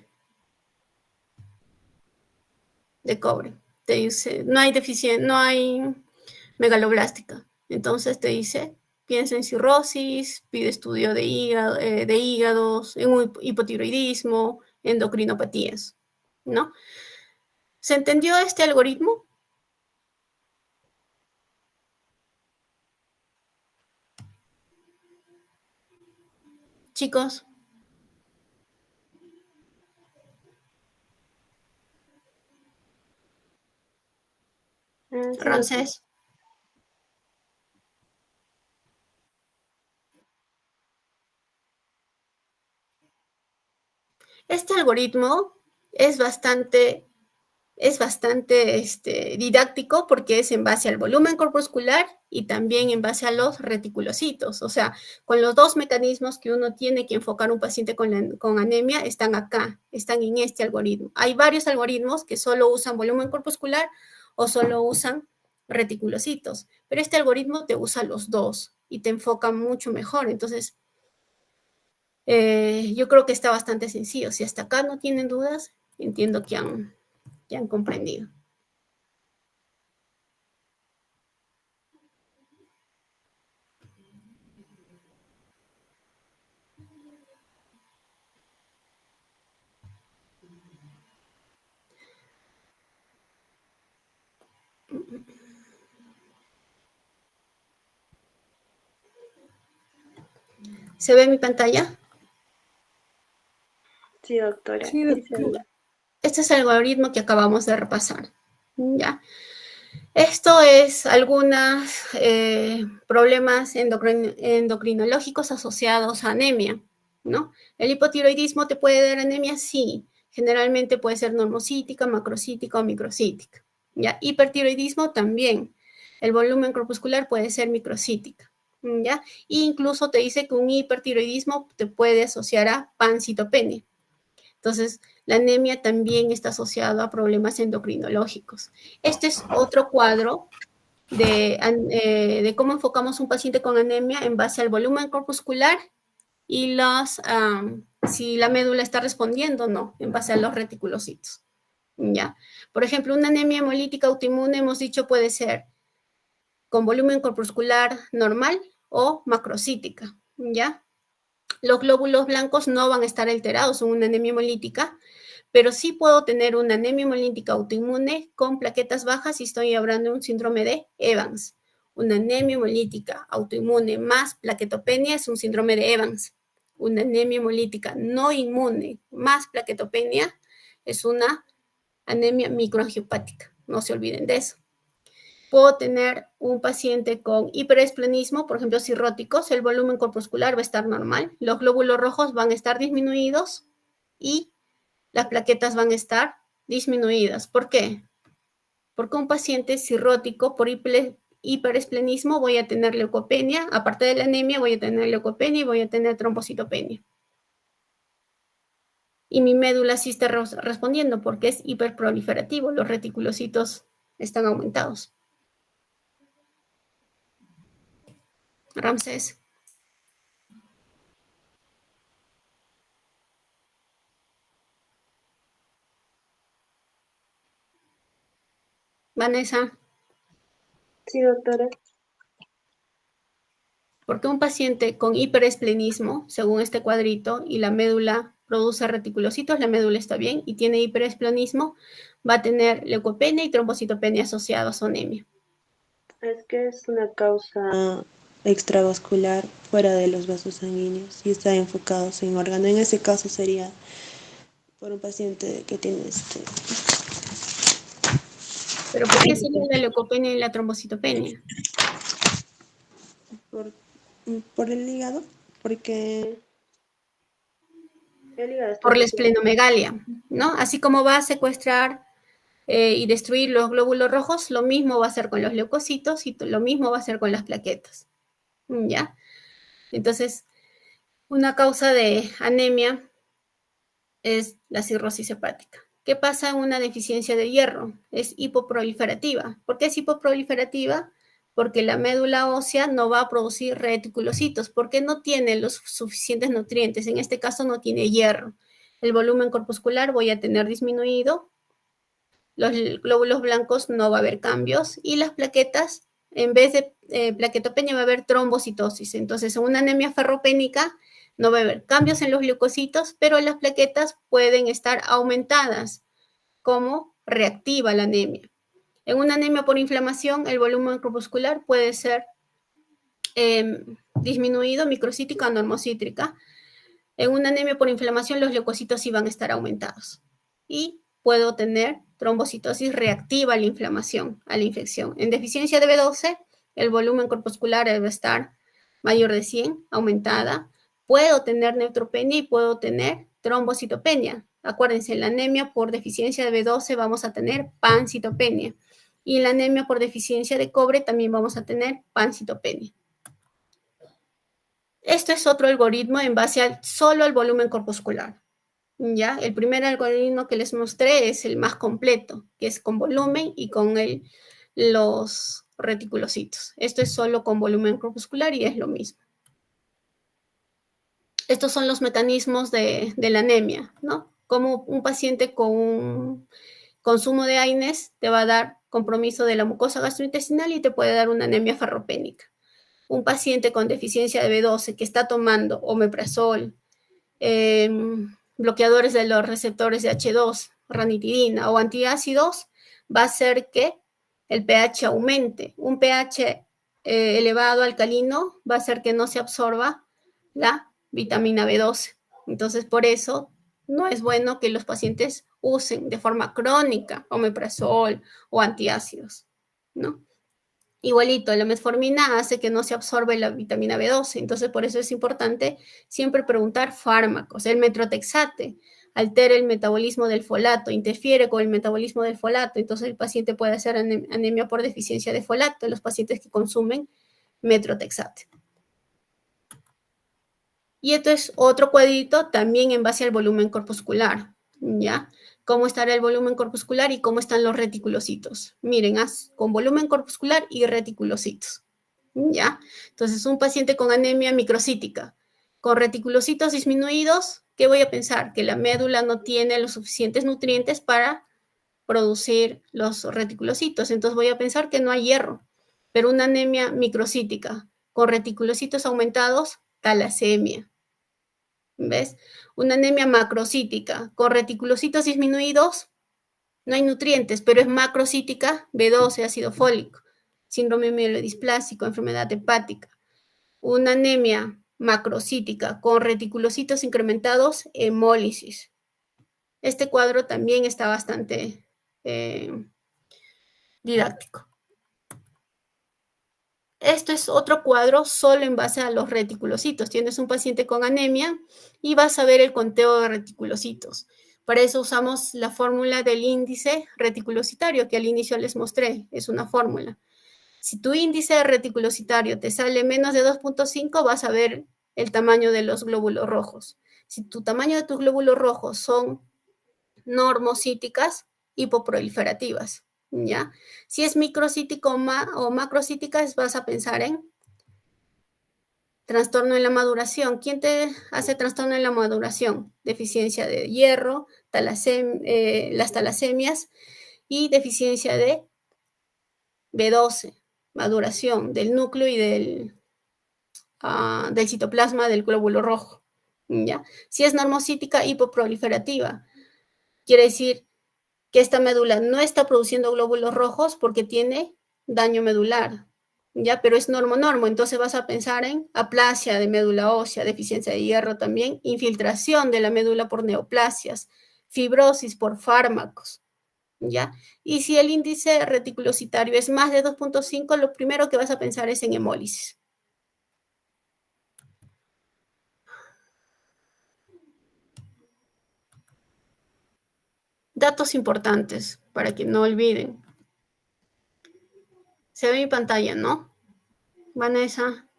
cobre? Te dice, no hay megaloblástica. Entonces te dice, piensa en cirrosis, pide estudio de hígados, en un hipotiroidismo, endocrinopatías, ¿no? ¿Se entendió este algoritmo? Chicos, Sí, doctora. Ramsés. Este algoritmo es bastante didáctico porque es en base al volumen corpuscular y también en base a los reticulocitos. O sea, con los dos mecanismos que uno tiene que enfocar a un paciente con anemia están acá, están en este algoritmo. Hay varios algoritmos que solo usan volumen corpuscular o solo usan reticulocitos, pero este algoritmo te usa los dos y te enfoca mucho mejor. Entonces, yo creo que está bastante sencillo. Si hasta acá no tienen dudas, entiendo que han comprendido. ¿Se ve mi pantalla? Sí, doctora. Sí, Sí, se doctora. ve. Este es el algoritmo que acabamos de repasar. ¿Ya? Esto es algunos problemas endocrinológicos asociados a anemia, ¿no? ¿El hipotiroidismo te puede dar anemia? Sí. Generalmente puede ser normocítica, macrocítica o microcítica. ¿Ya? Hipertiroidismo también. El volumen corpuscular puede ser microcítica. ¿Ya? E incluso te dice que un hipertiroidismo te puede asociar a pancitopenia. Entonces, la anemia también está asociada a problemas endocrinológicos. Este es otro cuadro de cómo enfocamos un paciente con anemia en base al volumen corpuscular y si la médula está respondiendo o no, en base a los reticulocitos. ¿Ya? Por ejemplo, una anemia hemolítica autoinmune, hemos dicho, puede ser con volumen corpuscular normal o macrocítica. ¿Ya? Los glóbulos blancos no van a estar alterados en una anemia hemolítica, pero sí puedo tener una anemia hemolítica autoinmune con plaquetas bajas y estoy hablando de un síndrome de Evans. Una anemia hemolítica autoinmune más plaquetopenia es un síndrome de Evans. Una anemia hemolítica no inmune más plaquetopenia es una anemia microangiopática. No se olviden de eso. Puedo tener un paciente con hiperesplenismo, por ejemplo, cirróticos, el volumen corpuscular va a estar normal, los glóbulos rojos van a estar disminuidos y las plaquetas van a estar disminuidas. ¿Por qué? Porque un paciente cirrótico por hiperesplenismo voy a tener leucopenia, aparte de la anemia voy a tener leucopenia y voy a tener trombocitopenia. Y mi médula sí está respondiendo porque es hiperproliferativo, los reticulocitos están aumentados. Ramsés. Vanessa. Sí, doctora. Porque un paciente con hiperesplenismo, según este cuadrito, y la médula produce reticulocitos, la médula está bien, y tiene hiperesplenismo, va a tener leucopenia y trombocitopenia asociados a su anemia. Es que es una causa extravascular fuera de los vasos sanguíneos y está enfocado en órgano. En ese caso sería por un paciente que tiene ¿Pero por qué sería la leucopenia y la trombocitopenia? por, por el hígado, porque el hígado está Por la asociado. esplenomegalia, ¿no? Así como va a secuestrar y destruir los glóbulos rojos, lo mismo va a hacer con los leucocitos y lo mismo va a hacer con las plaquetas, ¿ya? Entonces, una causa de anemia es la cirrosis hepática. ¿Qué pasa en una deficiencia de hierro? Es hipoproliferativa. ¿Por qué es hipoproliferativa? Porque la médula ósea no va a producir reticulocitos, porque no tiene los suficientes nutrientes. En este caso no tiene hierro. El volumen corpuscular voy a tener disminuido, los glóbulos blancos no va a haber cambios y las plaquetas, en vez de plaquetopenia, va a haber trombocitosis. Entonces, en una anemia ferropénica no va a haber cambios en los leucocitos, pero las plaquetas pueden estar aumentadas, como reactiva la anemia. En una anemia por inflamación, el volumen corpuscular puede ser disminuido, microcítica o normocítrica. En una anemia por inflamación, los leucocitos sí van a estar aumentados. Y puedo tener trombocitosis reactiva a la inflamación, a la infección. En deficiencia de B12, el volumen corpuscular debe estar mayor de 100, aumentada. Puedo tener neutropenia y puedo tener trombocitopenia. Acuérdense, la anemia por deficiencia de B12 vamos a tener pancitopenia. Y la anemia por deficiencia de cobre también vamos a tener pancitopenia. Esto es otro algoritmo en base solo al volumen corpuscular. ¿Ya? El primer algoritmo que les mostré es el más completo, que es con volumen y con los reticulocitos. Esto es solo con volumen corpuscular y es lo mismo. Estos son los mecanismos de la anemia, ¿no? Como un paciente con un consumo de AINES te va a dar compromiso de la mucosa gastrointestinal y te puede dar una anemia ferropénica. Un paciente con deficiencia de B12 que está tomando omeprazol, bloqueadores de los receptores de H2, ranitidina o antiácidos, va a hacer que el pH aumente. Un pH elevado alcalino va a hacer que no se absorba la vitamina B12. Entonces, por eso no es bueno que los pacientes usen de forma crónica omeprazol o antiácidos, ¿no? Igualito, la metformina hace que no se absorbe la vitamina B12, entonces por eso es importante siempre preguntar fármacos. El metrotexate altera el metabolismo del folato, interfiere con el metabolismo del folato, entonces el paciente puede hacer anemia por deficiencia de folato en los pacientes que consumen metrotexate. Y esto es otro cuadrito también en base al volumen corpuscular, ¿ya? Cómo estará el volumen corpuscular y cómo están los reticulocitos. Miren, con volumen corpuscular y reticulocitos, ¿ya? Entonces, un paciente con anemia microcítica, con reticulocitos disminuidos, ¿qué voy a pensar? Que la médula no tiene los suficientes nutrientes para producir los reticulocitos, entonces voy a pensar que no hay hierro. Pero una anemia microcítica con reticulocitos aumentados, talasemia. ¿Ves? Una anemia macrocítica con reticulocitos disminuidos, no hay nutrientes, pero es macrocítica, B12, ácido fólico, síndrome mielodisplásico, enfermedad hepática. Una anemia macrocítica con reticulocitos incrementados, hemólisis. Este cuadro también está bastante didáctico. Esto es otro cuadro solo en base a los reticulocitos. Tienes un paciente con anemia y vas a ver el conteo de reticulocitos. Para eso usamos la fórmula del índice reticulocitario que al inicio les mostré. Es una fórmula. Si tu índice reticulocitario te sale menos de 2.5, vas a ver el tamaño de los glóbulos rojos. Si tu tamaño de tus glóbulos rojos son normocíticas, hipoproliferativas. ¿Ya? Si es microcítico o macrocítica, vas a pensar en trastorno en la maduración. ¿Quién te hace trastorno en la maduración? Deficiencia de hierro, las talasemias y deficiencia de B12, maduración del núcleo y del citoplasma del glóbulo rojo. ¿Ya? Si es normocítica, hipoproliferativa, quiere decir que esta médula no está produciendo glóbulos rojos porque tiene daño medular, ¿ya? Pero es normo, entonces vas a pensar en aplasia de médula ósea, deficiencia de hierro también, infiltración de la médula por neoplasias, fibrosis por fármacos, ¿ya? Y si el índice reticulocitario es más de 2.5, lo primero que vas a pensar es en hemólisis. Datos importantes para que no olviden. Se ve mi pantalla, ¿no? Vanessa.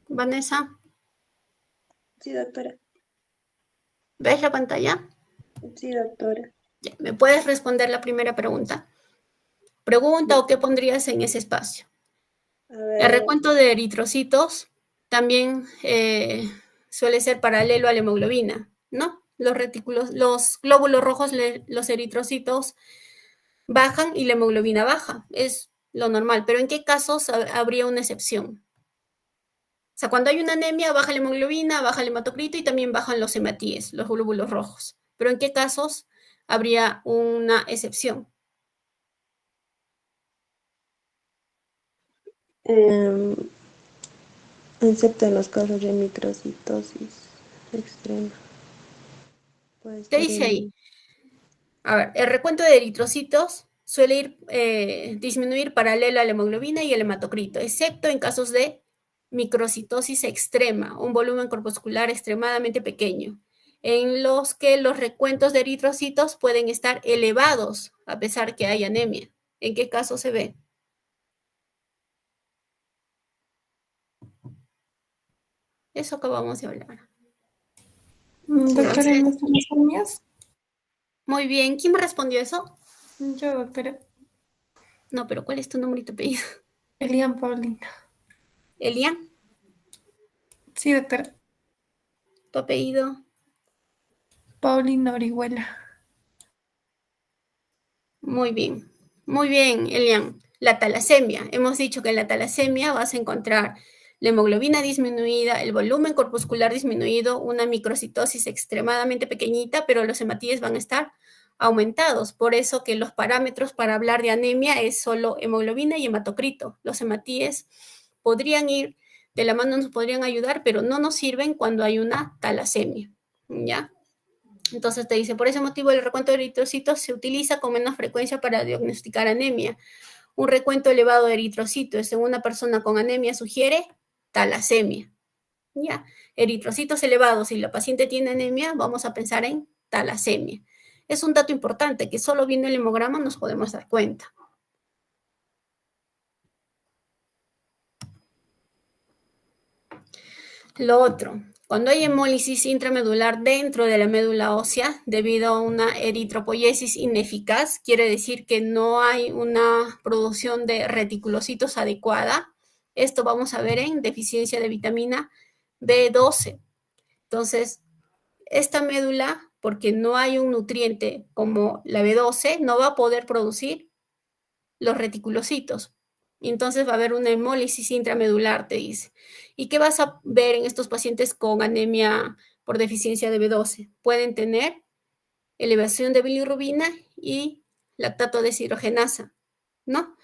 Vanessa. Sí, doctora. ¿Ves la pantalla? Sí, doctora. ¿Me puedes responder la primera pregunta? Pregunta o qué pondrías en ese espacio. A ver. El recuento de eritrocitos también suele ser paralelo a la hemoglobina, ¿no? Los glóbulos rojos, los eritrocitos bajan y la hemoglobina baja. Es lo normal. Pero ¿en qué casos habría una excepción? O sea, cuando hay una anemia, baja la hemoglobina, baja el hematocrito y también bajan los hematíes, los glóbulos rojos. Pero ¿en qué casos habría una excepción? excepto en los casos de microcitosis extrema. Puede ¿Qué estar dice ahí? en... A ver, el recuento de eritrocitos suele disminuir paralelo a la hemoglobina y el hematocrito, excepto en casos de microcitosis extrema, un volumen corpuscular extremadamente pequeño, en los que los recuentos de eritrocitos pueden estar elevados a pesar que hay anemia. ¿En qué caso se ve? Eso acabamos de hablar. Doctora, Entonces, ¿en las talasemias? muy bien. ¿Quién me respondió eso? Yo, doctora. No, pero ¿cuál es tu nombre y tu apellido? Elian Paulina. Elian, Sí, doctora. tu apellido. Paulina Orihuela. Muy bien, Elian. La talasemia. Hemos dicho que en la talasemia vas a encontrar la hemoglobina disminuida, el volumen corpuscular disminuido, una microcitosis extremadamente pequeñita, pero los hematíes van a estar aumentados. Por eso que los parámetros para hablar de anemia es solo hemoglobina y hematocrito. Los hematíes podrían ir de la mano, nos podrían ayudar, pero no nos sirven cuando hay una talasemia. ¿Ya? Entonces te dice, por ese motivo el recuento de eritrocitos se utiliza con menos frecuencia para diagnosticar anemia. Un recuento elevado de eritrocitos en una persona con anemia sugiere talasemia. ¿Ya? Eritrocitos elevados, si la paciente tiene anemia, vamos a pensar en talasemia. Es un dato importante que solo viendo el hemograma nos podemos dar cuenta. Lo otro, cuando hay hemólisis intramedular dentro de la médula ósea debido a una eritropoiesis ineficaz, quiere decir que no hay una producción de reticulocitos adecuada. Esto vamos a ver en deficiencia de vitamina B12. Entonces, esta médula, porque no hay un nutriente como la B12, no va a poder producir los reticulocitos. Y entonces va a haber una hemólisis intramedular, te dice. ¿Y qué vas a ver en estos pacientes con anemia por deficiencia de B12? Pueden tener elevación de bilirrubina y lactato deshidrogenasa, ¿no?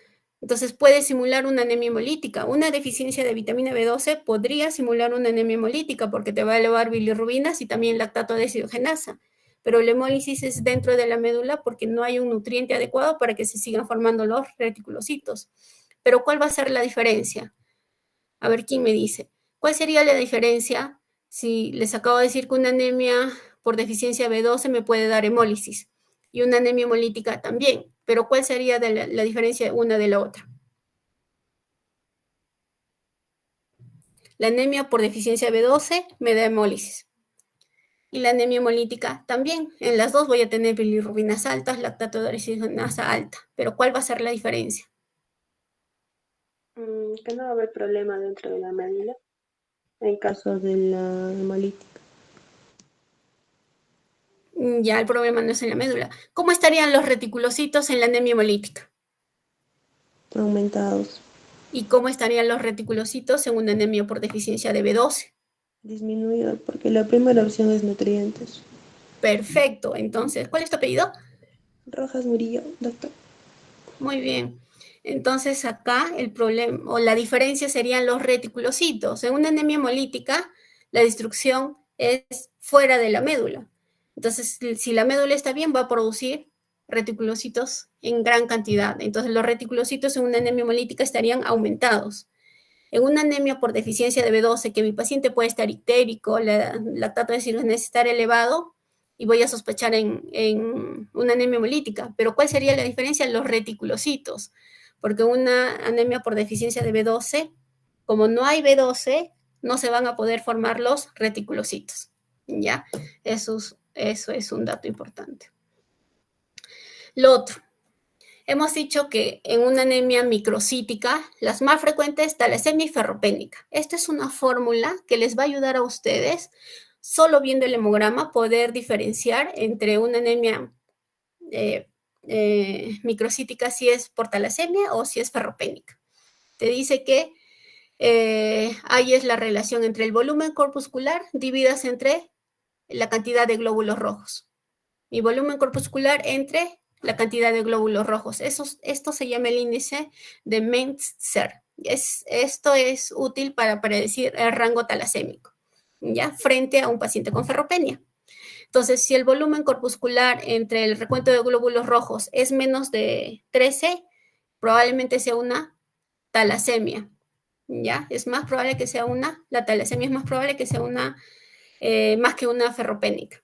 Entonces puede simular una anemia hemolítica. Una deficiencia de vitamina B12 podría simular una anemia hemolítica porque te va a elevar bilirrubinas y también lactato deshidrogenasa. Pero la hemólisis es dentro de la médula porque no hay un nutriente adecuado para que se sigan formando los reticulocitos. Pero ¿cuál va a ser la diferencia? A ver quién me dice. ¿Cuál sería la diferencia si les acabo de decir que una anemia por deficiencia B12 me puede dar hemólisis y una anemia hemolítica también? Pero ¿cuál sería la diferencia de una de la otra? La anemia por deficiencia B12 me da hemólisis. Y la anemia hemolítica también. En las dos voy a tener bilirrubinas altas, lactato deshidrogenasa alta. Pero ¿cuál va a ser la diferencia? Que no va a haber problema dentro de la médula en caso de la hemolítica. Ya el problema no es en la médula. ¿Cómo estarían los reticulocitos en la anemia hemolítica? Aumentados, ¿Y cómo estarían los reticulocitos en una anemia por deficiencia de B12? disminuidos, porque la primera opción es nutrientes. Perfecto. Entonces, ¿cuál es tu apellido? Rojas Murillo, doctor. Muy bien. Entonces, acá el problema o la diferencia serían los reticulocitos. En una anemia hemolítica, la destrucción es fuera de la médula. Entonces, si la médula está bien, va a producir reticulocitos en gran cantidad. Entonces, los reticulocitos en una anemia hemolítica estarían aumentados. En una anemia por deficiencia de B12, que mi paciente puede estar ictérico, la lactato deshidrogenasa estar elevado, y voy a sospechar en una anemia hemolítica. Pero ¿cuál sería la diferencia? Los reticulocitos. Porque una anemia por deficiencia de B12, como no hay B12, no se van a poder formar los reticulocitos. ¿Ya? Eso es un dato importante. Lo otro, hemos dicho que en una anemia microcítica, las más frecuentes, talasemia y ferropénica. Esta es una fórmula que les va a ayudar a ustedes, solo viendo el hemograma, poder diferenciar entre una anemia microcítica si es por talasemia o si es ferropénica. Te dice que ahí es la relación entre el volumen corpuscular divididas entre la cantidad de glóbulos rojos. Y volumen corpuscular entre la cantidad de glóbulos rojos. Esto se llama el índice de Mentzer. Esto es útil para predecir el rango talasémico, ¿ya? Frente a un paciente con ferropenia. Entonces, si el volumen corpuscular entre el recuento de glóbulos rojos es menos de 13, probablemente sea una talasemia, ¿ya? Es más probable que sea la talasemia es más probable que sea más que una ferropénica.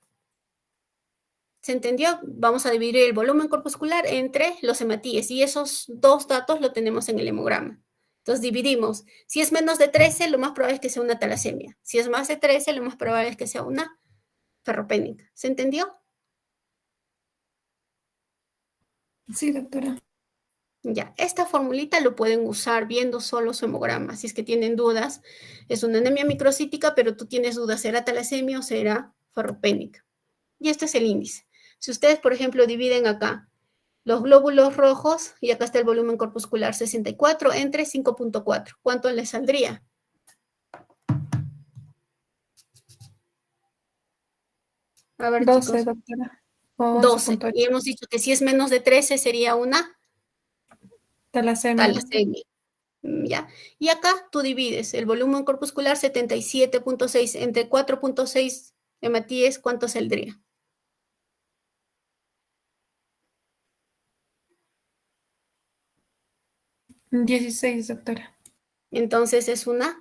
¿Se entendió? Vamos a dividir el volumen corpuscular entre los hematíes y esos dos datos lo tenemos en el hemograma. Entonces dividimos. Si es menos de 13, lo más probable es que sea una talasemia. Si es más de 13, lo más probable es que sea una ferropénica. ¿Se entendió? Sí, doctora. Ya, esta formulita lo pueden usar viendo solo su hemograma. Si es que tienen dudas, es una anemia microcítica, pero tú tienes dudas, ¿será talasemia o será ferropénica? Y este es el índice. Si ustedes, por ejemplo, dividen acá los glóbulos rojos, y acá está el volumen corpuscular 64 entre 5.4, ¿cuánto les saldría? A ver, 12, chicos, doctora. O 12. Y 11.8. hemos dicho que si es menos de 13 sería una Talasemia, doctora. talasemia. ¿Ya? Y acá tú divides el volumen corpuscular 77.6 entre 4.6 hematíes, ¿cuánto saldría? 16, doctora. Entonces es una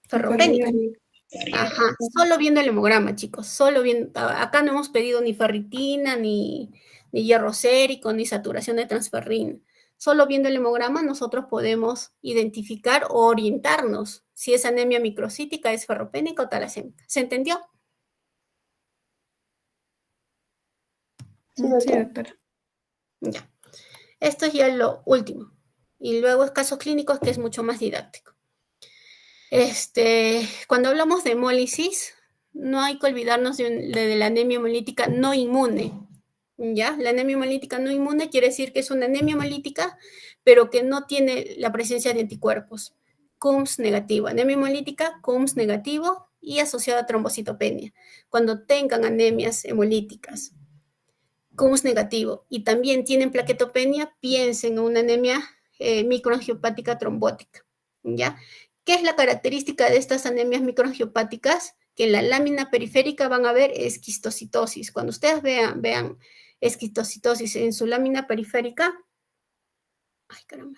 ferropénica. Ferropénica. Ajá, solo viendo el hemograma, chicos, solo viendo, acá no hemos pedido ni ferritina, ni hierro sérico, ni saturación de transferrina. Solo viendo el hemograma nosotros podemos identificar o orientarnos si esa anemia microcítica es ferropénica o talasémica. ¿Se entendió? Sí, Sí, doctora. doctora. Ya. Esto es ya lo último. Y luego es casos clínicos que es mucho más didáctico. Cuando hablamos de hemólisis, no hay que olvidarnos de la anemia hemolítica no inmune. ¿Ya? La anemia hemolítica no inmune quiere decir que es una anemia hemolítica, pero que no tiene la presencia de anticuerpos. CUMS negativo. Anemia hemolítica, CUMS negativo y asociada a trombocitopenia. Cuando tengan anemias hemolíticas, CUMS negativo y también tienen plaquetopenia, piensen en una anemia microangiopática trombótica. ¿Ya? ¿Qué es la característica de estas anemias microangiopáticas? Que en la lámina periférica van a ver esquistocitosis. Cuando ustedes vean esquistocitosis en su lámina periférica, ay caramba,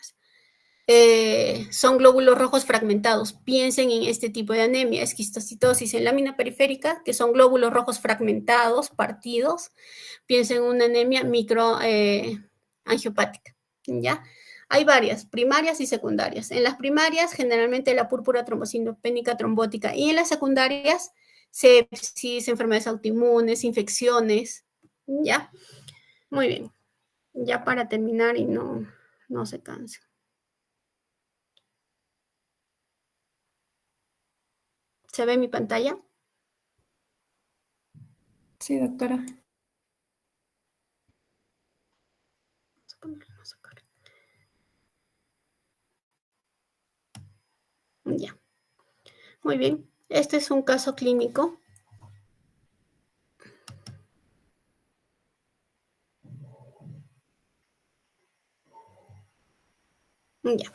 son glóbulos rojos fragmentados. Piensen en este tipo de anemia, esquistocitosis en lámina periférica, que son glóbulos rojos fragmentados, partidos. Piensen en una anemia microangiopática, ¿ya? Hay varias, primarias y secundarias. En las primarias, generalmente la púrpura trombocitopénica trombótica, y en las secundarias, sepsis, enfermedades autoinmunes, infecciones, ¿ya? Muy bien. Ya para terminar y no se canse. ¿Se ve mi pantalla? Sí, doctora. Vamos a ponerlo más acá. Ya. Muy bien. Este es un caso clínico. Ya.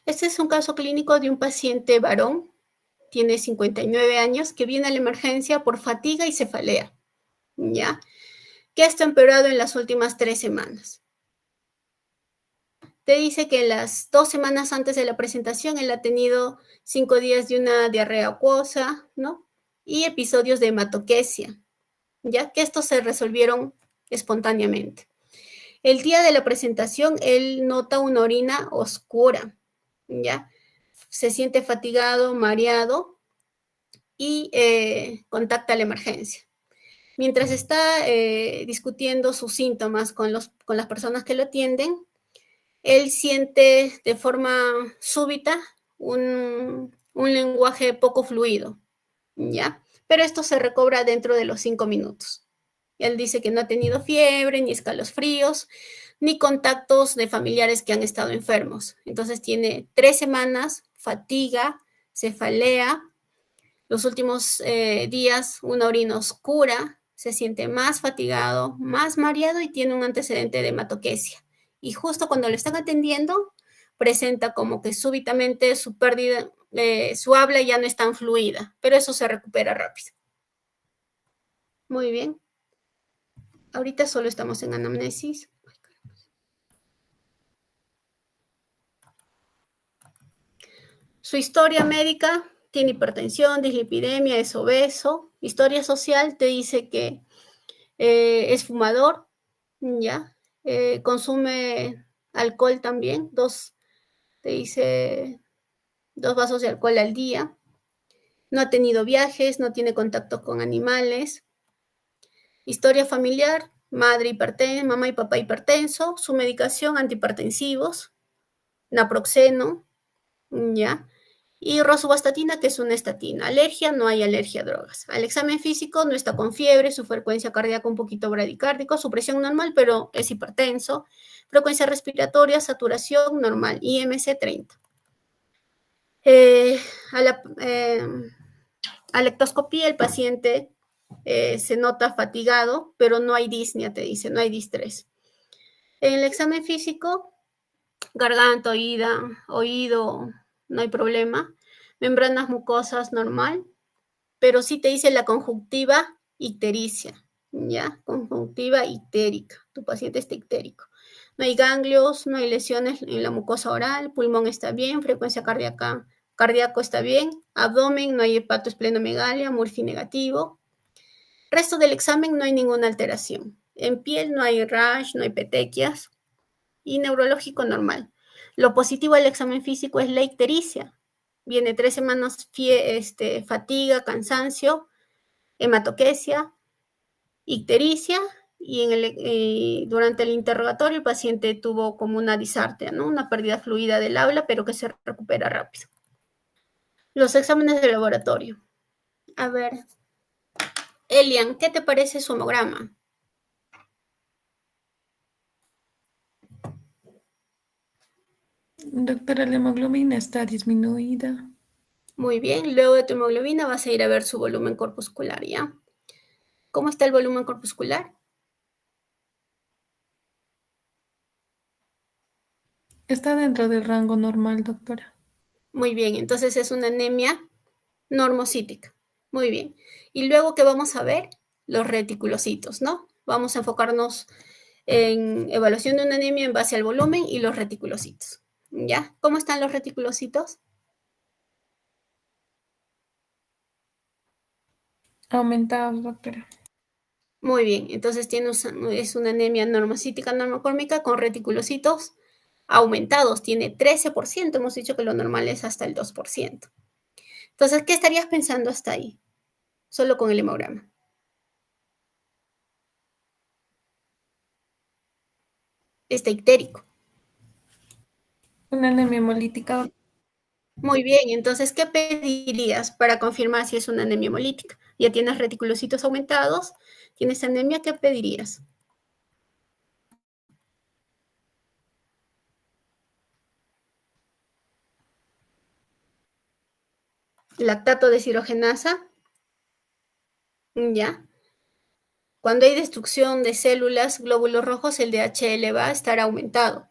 Este es un caso clínico de un paciente varón, tiene 59 años, que viene a la emergencia por fatiga y cefalea, ¿ya? Que está empeorado en las últimas 3 semanas. Te dice que las 2 semanas antes de la presentación él ha tenido 5 días de una diarrea acuosa, ¿no? Y episodios de hematoquesia, ¿ya? Que estos se resolvieron espontáneamente. El día de la presentación él nota una orina oscura, ¿ya? Se siente fatigado, mareado y contacta a la emergencia. Mientras está discutiendo sus síntomas con las personas que lo atienden, él siente de forma súbita un lenguaje poco fluido, ¿ya? Pero esto se recobra dentro de los 5 minutos. Él dice que no ha tenido fiebre, ni escalofríos, ni contactos de familiares que han estado enfermos. Entonces tiene 3 semanas, fatiga, cefalea, Los últimos días, una orina oscura, se siente más fatigado, más mareado y tiene un antecedente de hematoquesia. Y justo cuando lo están atendiendo, presenta como que súbitamente su pérdida, su habla ya no es tan fluida, pero eso se recupera rápido. Muy bien. Ahorita solo estamos en anamnesis. Su historia médica tiene hipertensión, dislipidemia, es obeso. Historia social te dice que es fumador, ¿ya? Consume alcohol también, te dice 2 vasos de alcohol al día. No ha tenido viajes, no tiene contacto con animales. Historia familiar, mamá y papá hipertenso, su medicación antihipertensivos, naproxeno, ¿ya? Y rosuvastatina, que es una estatina. Alergia, no hay alergia a drogas. Al examen físico no está con fiebre, su frecuencia cardíaca un poquito bradicárdico, su presión normal, pero es hipertenso. Frecuencia respiratoria, saturación normal, IMC 30. A la lectoscopía el paciente se nota fatigado, pero no hay disnea, te dice, no hay distrés. En el examen físico, garganta, oído, no hay problema. Membranas mucosas normal, pero sí te dice la conjuntiva ictericia, ¿ya? Conjuntiva ictérica, tu paciente está ictérico. No hay ganglios, no hay lesiones en la mucosa oral, pulmón está bien, frecuencia cardíaco está bien, abdomen, no hay hepatoesplenomegalia, Murphy negativo. Resto del examen no hay ninguna alteración. En piel no hay rash, no hay petequias y neurológico normal. Lo positivo del examen físico es la ictericia. Viene 3 semanas fatiga, cansancio, hematoquesia, ictericia y durante el interrogatorio el paciente tuvo como una disartria, ¿no? Una pérdida fluida del habla, pero que se recupera rápido. Los exámenes de laboratorio. A ver, Elian, ¿qué te parece su hemograma? Doctora, la hemoglobina está disminuida. Muy bien, luego de tu hemoglobina vas a ir a ver su volumen corpuscular, ¿ya? ¿Cómo está el volumen corpuscular? Está dentro del rango normal, doctora. Muy bien, entonces es una anemia normocítica. Muy bien. Y luego, ¿qué vamos a ver? Los reticulocitos, ¿no? Vamos a enfocarnos en evaluación de una anemia en base al volumen y los reticulocitos. ¿Ya? ¿Cómo están los reticulocitos? Aumentados, doctora. Muy bien, entonces es una anemia normocítica normocórmica con reticulocitos aumentados, tiene 13%, hemos dicho que lo normal es hasta el 2%. Entonces, ¿qué estarías pensando hasta ahí? Solo con el hemograma. Está ictérico. Una anemia hemolítica. Muy bien, entonces, ¿qué pedirías para confirmar si es una anemia hemolítica? Ya tienes reticulocitos aumentados, tienes anemia, ¿qué pedirías? Lactato deshidrogenasa, ¿ya? Cuando hay destrucción de células, glóbulos rojos, el DHL va a estar aumentado.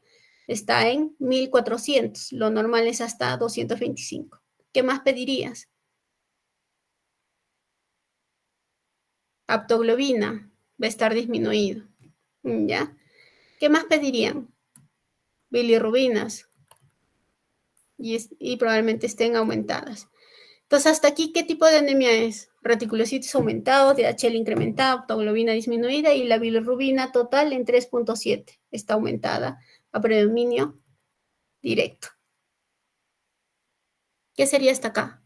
Está en 1400, lo normal es hasta 225. ¿Qué más pedirías? Aptoglobina va a estar disminuido, ¿ya? ¿Qué más pedirían? Bilirrubinas y probablemente estén aumentadas. Entonces, hasta aquí, ¿qué tipo de anemia es? Reticulocitos aumentados, DHL incrementado, aptoglobina disminuida y la bilirrubina total en 3.7 está aumentada a predominio directo. ¿Qué sería hasta acá?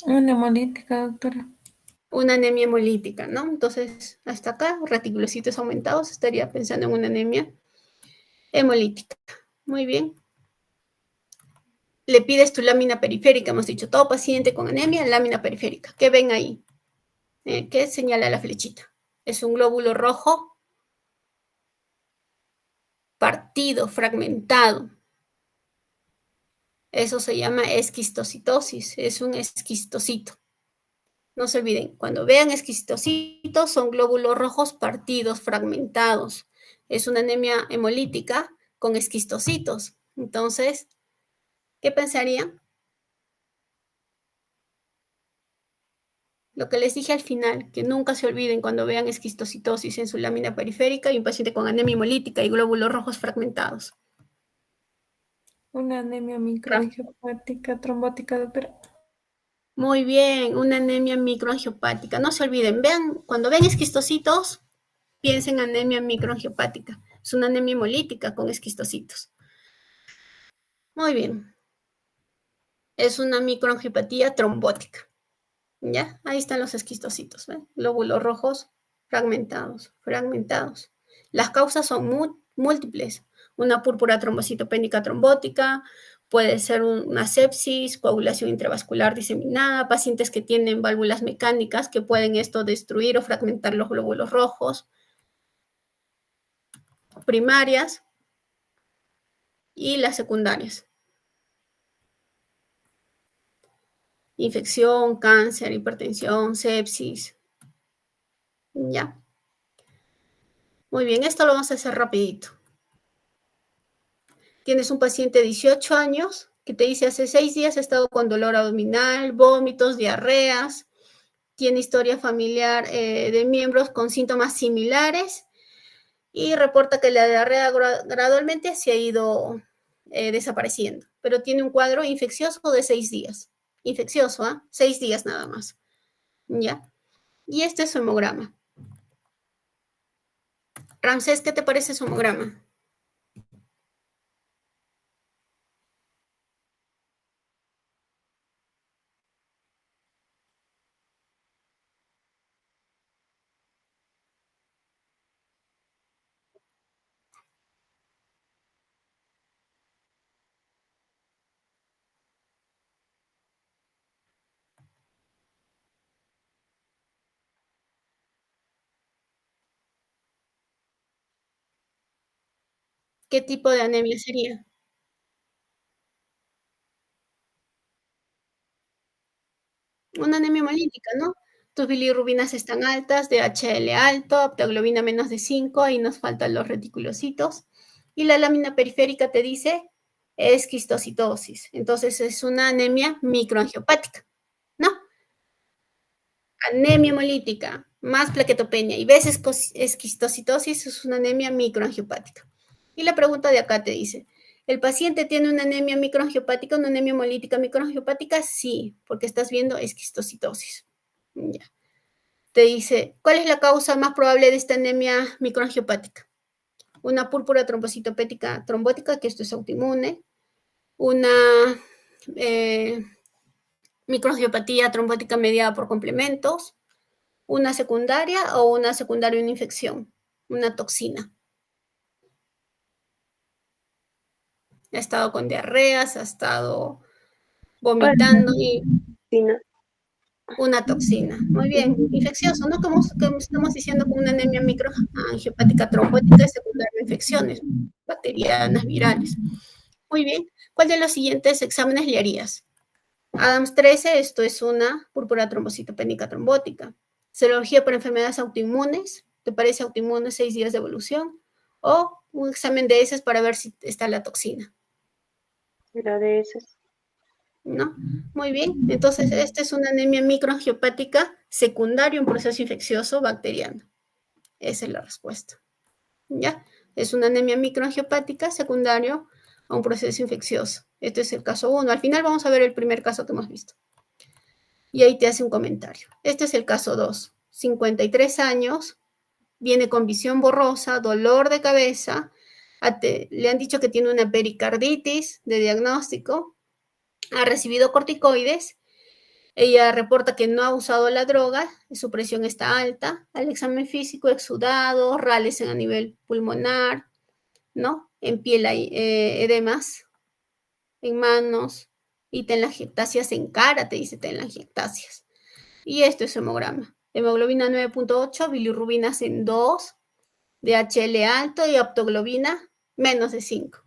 Una hemolítica, doctora. Una anemia hemolítica, ¿no? Entonces, hasta acá, reticulocitos aumentados, estaría pensando en una anemia hemolítica. Muy bien. Le pides tu lámina periférica, hemos dicho, todo paciente con anemia, lámina periférica. ¿Qué ven ahí? ¿Qué señala la flechita? Es un glóbulo rojo partido, fragmentado. Eso se llama esquistocitosis, es un esquistocito. No se olviden, cuando vean esquistocitos son glóbulos rojos partidos, fragmentados. Es una anemia hemolítica con esquistocitos. Entonces, ¿qué pensarían? Lo que les dije al final, que nunca se olviden cuando vean esquistocitosis en su lámina periférica y un paciente con anemia hemolítica y glóbulos rojos fragmentados. Una anemia microangiopática trombótica, doctora. Muy bien, una anemia microangiopática. No se olviden, vean, cuando ven esquistocitos, piensen en anemia microangiopática. Es una anemia hemolítica con esquistocitos. Muy bien. Es una microangiopatía trombótica. ¿Ya? Ahí están los esquistocitos, ¿ven? Glóbulos rojos fragmentados, fragmentados. Las causas son múltiples. Una púrpura trombocitopénica trombótica, puede ser una sepsis, coagulación intravascular diseminada, pacientes que tienen válvulas mecánicas que pueden esto destruir o fragmentar los glóbulos rojos, primarias y las secundarias. Infección, cáncer, hipertensión, sepsis. ¿Ya? Muy bien, esto lo vamos a hacer rapidito. Tienes un paciente de 18 años que te dice hace 6 días ha estado con dolor abdominal, vómitos, diarreas, tiene historia familiar de miembros con síntomas similares y reporta que la diarrea gradualmente se ha ido desapareciendo, pero tiene un cuadro infeccioso de 6 días. Infeccioso, ¿ah? 6 días nada más. ¿Ya? Y este es su hemograma. Ramsés, ¿qué te parece su hemograma? ¿Qué tipo de anemia sería? Una anemia hemolítica, ¿no? Tus bilirrubinas están altas, DHL alto, aptoglobina menos de 5, ahí nos faltan los reticulocitos. Y la lámina periférica te dice esquistocitosis. Entonces es una anemia microangiopática, ¿no? Anemia hemolítica más plaquetopenia y ves esquistocitosis es una anemia microangiopática. Y la pregunta de acá te dice, ¿el paciente tiene una anemia microangiopática, una anemia hemolítica microangiopática? Sí, porque estás viendo esquistocitosis. Ya. Te dice, ¿cuál es la causa más probable de esta anemia microangiopática? Una púrpura trombocitopética trombótica, que esto es autoinmune, una microangiopatía trombótica mediada por complementos, una secundaria o una secundaria una infección, una toxina. Ha estado con diarreas, ha estado vomitando y una toxina. Muy bien, infeccioso, ¿no? Como estamos diciendo, con una anemia microangiopática trombótica y secundaria infecciones bacterianas, virales. Muy bien, ¿cuál de los siguientes exámenes le harías? Adams 13, esto es una púrpura trombocitopénica trombótica. Serología por enfermedades autoinmunes, ¿te parece autoinmune 6 días de evolución? O un examen de heces para ver si está la toxina. La de esas. ¿No? Muy bien, entonces esta es una anemia microangiopática secundaria, un proceso infeccioso bacteriano. Esa es la respuesta. ¿Ya? Es una anemia microangiopática secundario a un proceso infeccioso. Este es el caso 1. Al final vamos a ver el primer caso que hemos visto. Y ahí te hace un comentario. Este es el caso 2. 53 años, viene con visión borrosa, dolor de cabeza, le han dicho que tiene una pericarditis de diagnóstico, ha recibido corticoides, ella reporta que no ha usado la droga, su presión está alta, al examen físico exudado, rales a nivel pulmonar, ¿no? En piel hay edemas, en manos, y telangiectasias en cara, te dice telangiectasias. Y esto es hemograma. Hemoglobina 9.8, bilirrubinas en 2, DHL alto y aptoglobina menos de 5.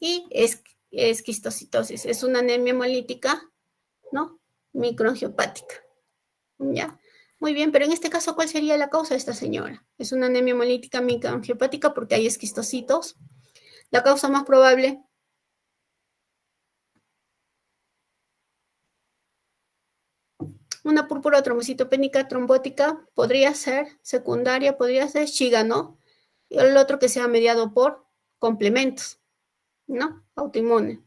Y es esquistocitosis. Es una anemia hemolítica, ¿no? Microangiopática. ¿Ya? Muy bien, pero en este caso, ¿cuál sería la causa de esta señora? Es una anemia hemolítica microangiopática porque hay esquistocitos. La causa más probable, una púrpura trombocitopénica trombótica, podría ser secundaria, podría ser Shiga, ¿no? Y el otro que sea mediado por complementos, ¿no? Autoinmune.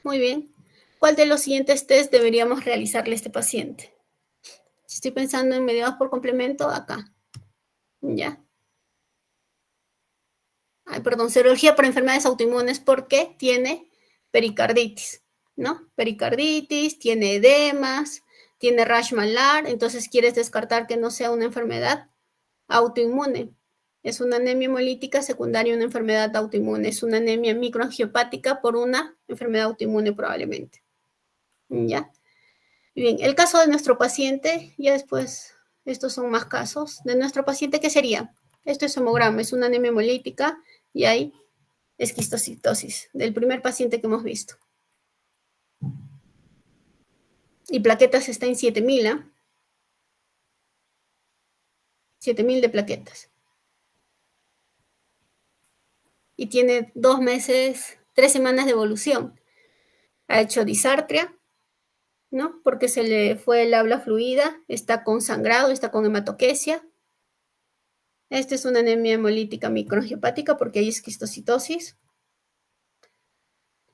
Muy bien. ¿Cuál de los siguientes test deberíamos realizarle a este paciente? Si estoy pensando en mediados por complemento, acá. ¿Ya? Ay, perdón, serología por enfermedades autoinmunes porque tiene pericarditis, ¿no? Pericarditis, tiene edemas, tiene rash malar, entonces quieres descartar que no sea una enfermedad autoinmune. Es una anemia hemolítica secundaria a una enfermedad autoinmune. Es una anemia microangiopática por una enfermedad autoinmune probablemente. ¿Ya? Bien, el caso de nuestro paciente, ya después, estos son más casos. De nuestro paciente, ¿qué sería? Esto es hemograma, es una anemia hemolítica y hay esquistocitosis del primer paciente que hemos visto. Y plaquetas está en 7000, ¿eh? 7000 de plaquetas. Y tiene 2 meses, 3 semanas de evolución. Ha hecho disartria, ¿no? Porque se le fue el habla fluida, está con sangrado, está con hematoquesia. Esta es una anemia hemolítica microangiopática porque hay esquistocitosis.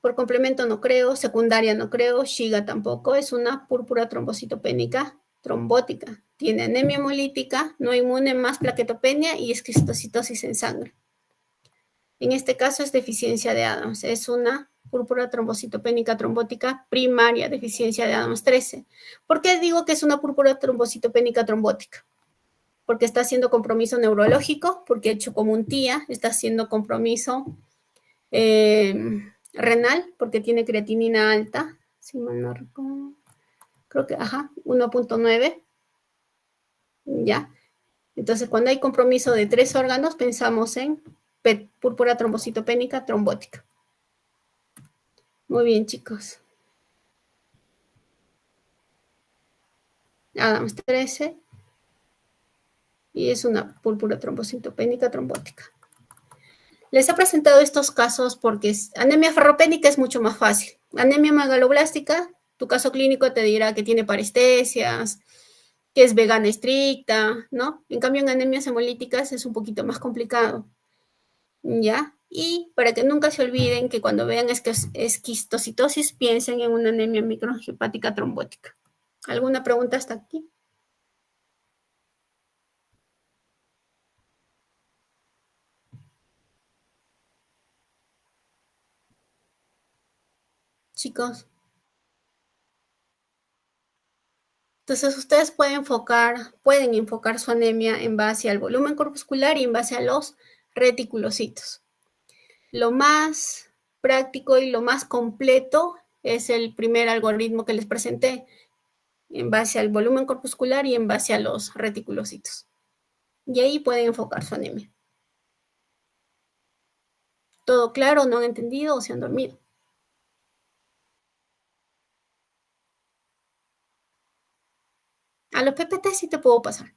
Por complemento no creo, secundaria no creo, Shiga tampoco, es una púrpura trombocitopénica trombótica. Tiene anemia hemolítica, no inmune más plaquetopenia y esquistocitosis en sangre. En este caso es deficiencia de Adams, es una púrpura trombocitopénica trombótica primaria, deficiencia de Adams 13. ¿Por qué digo que es una púrpura trombocitopénica trombótica? Porque está haciendo compromiso neurológico, porque ha hecho como un tía, está haciendo compromiso renal, porque tiene creatinina alta, si mal no recuerdo, creo que, 1.9, ya. Entonces, cuando hay compromiso de 3 órganos, pensamos en púrpura trombocitopénica trombótica. Muy bien, chicos. Adams 13, y es una púrpura trombocitopénica trombótica. Les he presentado estos casos porque anemia ferropénica es mucho más fácil. Anemia megaloblástica, tu caso clínico te dirá que tiene parestesias, que es vegana estricta, ¿no? En cambio, en anemias hemolíticas es un poquito más complicado, ¿ya? Y para que nunca se olviden que cuando vean esquistocitosis, piensen en una anemia microangiopática trombótica. ¿Alguna pregunta hasta aquí? Chicos. Entonces, ustedes pueden enfocar su anemia en base al volumen corpuscular y en base a los reticulocitos. Lo más práctico y lo más completo es el primer algoritmo que les presenté, en base al volumen corpuscular y en base a los reticulocitos. Y ahí pueden enfocar su anemia. ¿Todo claro? ¿No han entendido o se han dormido? A los PPT sí te puedo pasar.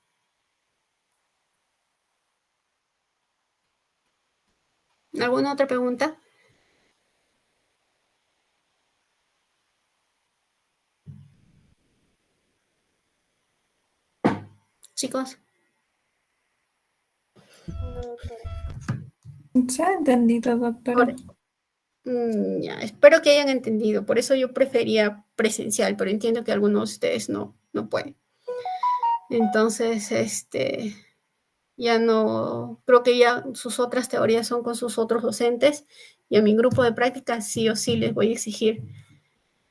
¿Alguna otra pregunta? Chicos. No, doctora. Se ha entendido, doctora. Ya, espero que hayan entendido. Por eso yo prefería presencial, pero entiendo que algunos de ustedes no pueden. Entonces, ya no, creo que ya sus otras teorías son con sus otros docentes y a mi grupo de práctica sí o sí les voy a exigir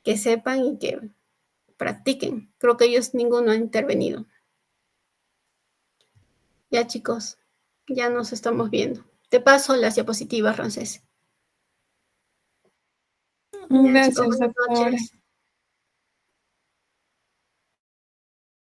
que sepan y que practiquen. Creo que ellos ninguno ha intervenido. Ya, chicos, ya nos estamos viendo. Te paso las diapositivas, Ramsés. Ya, chicos, Gracias, buenas doctora. noches.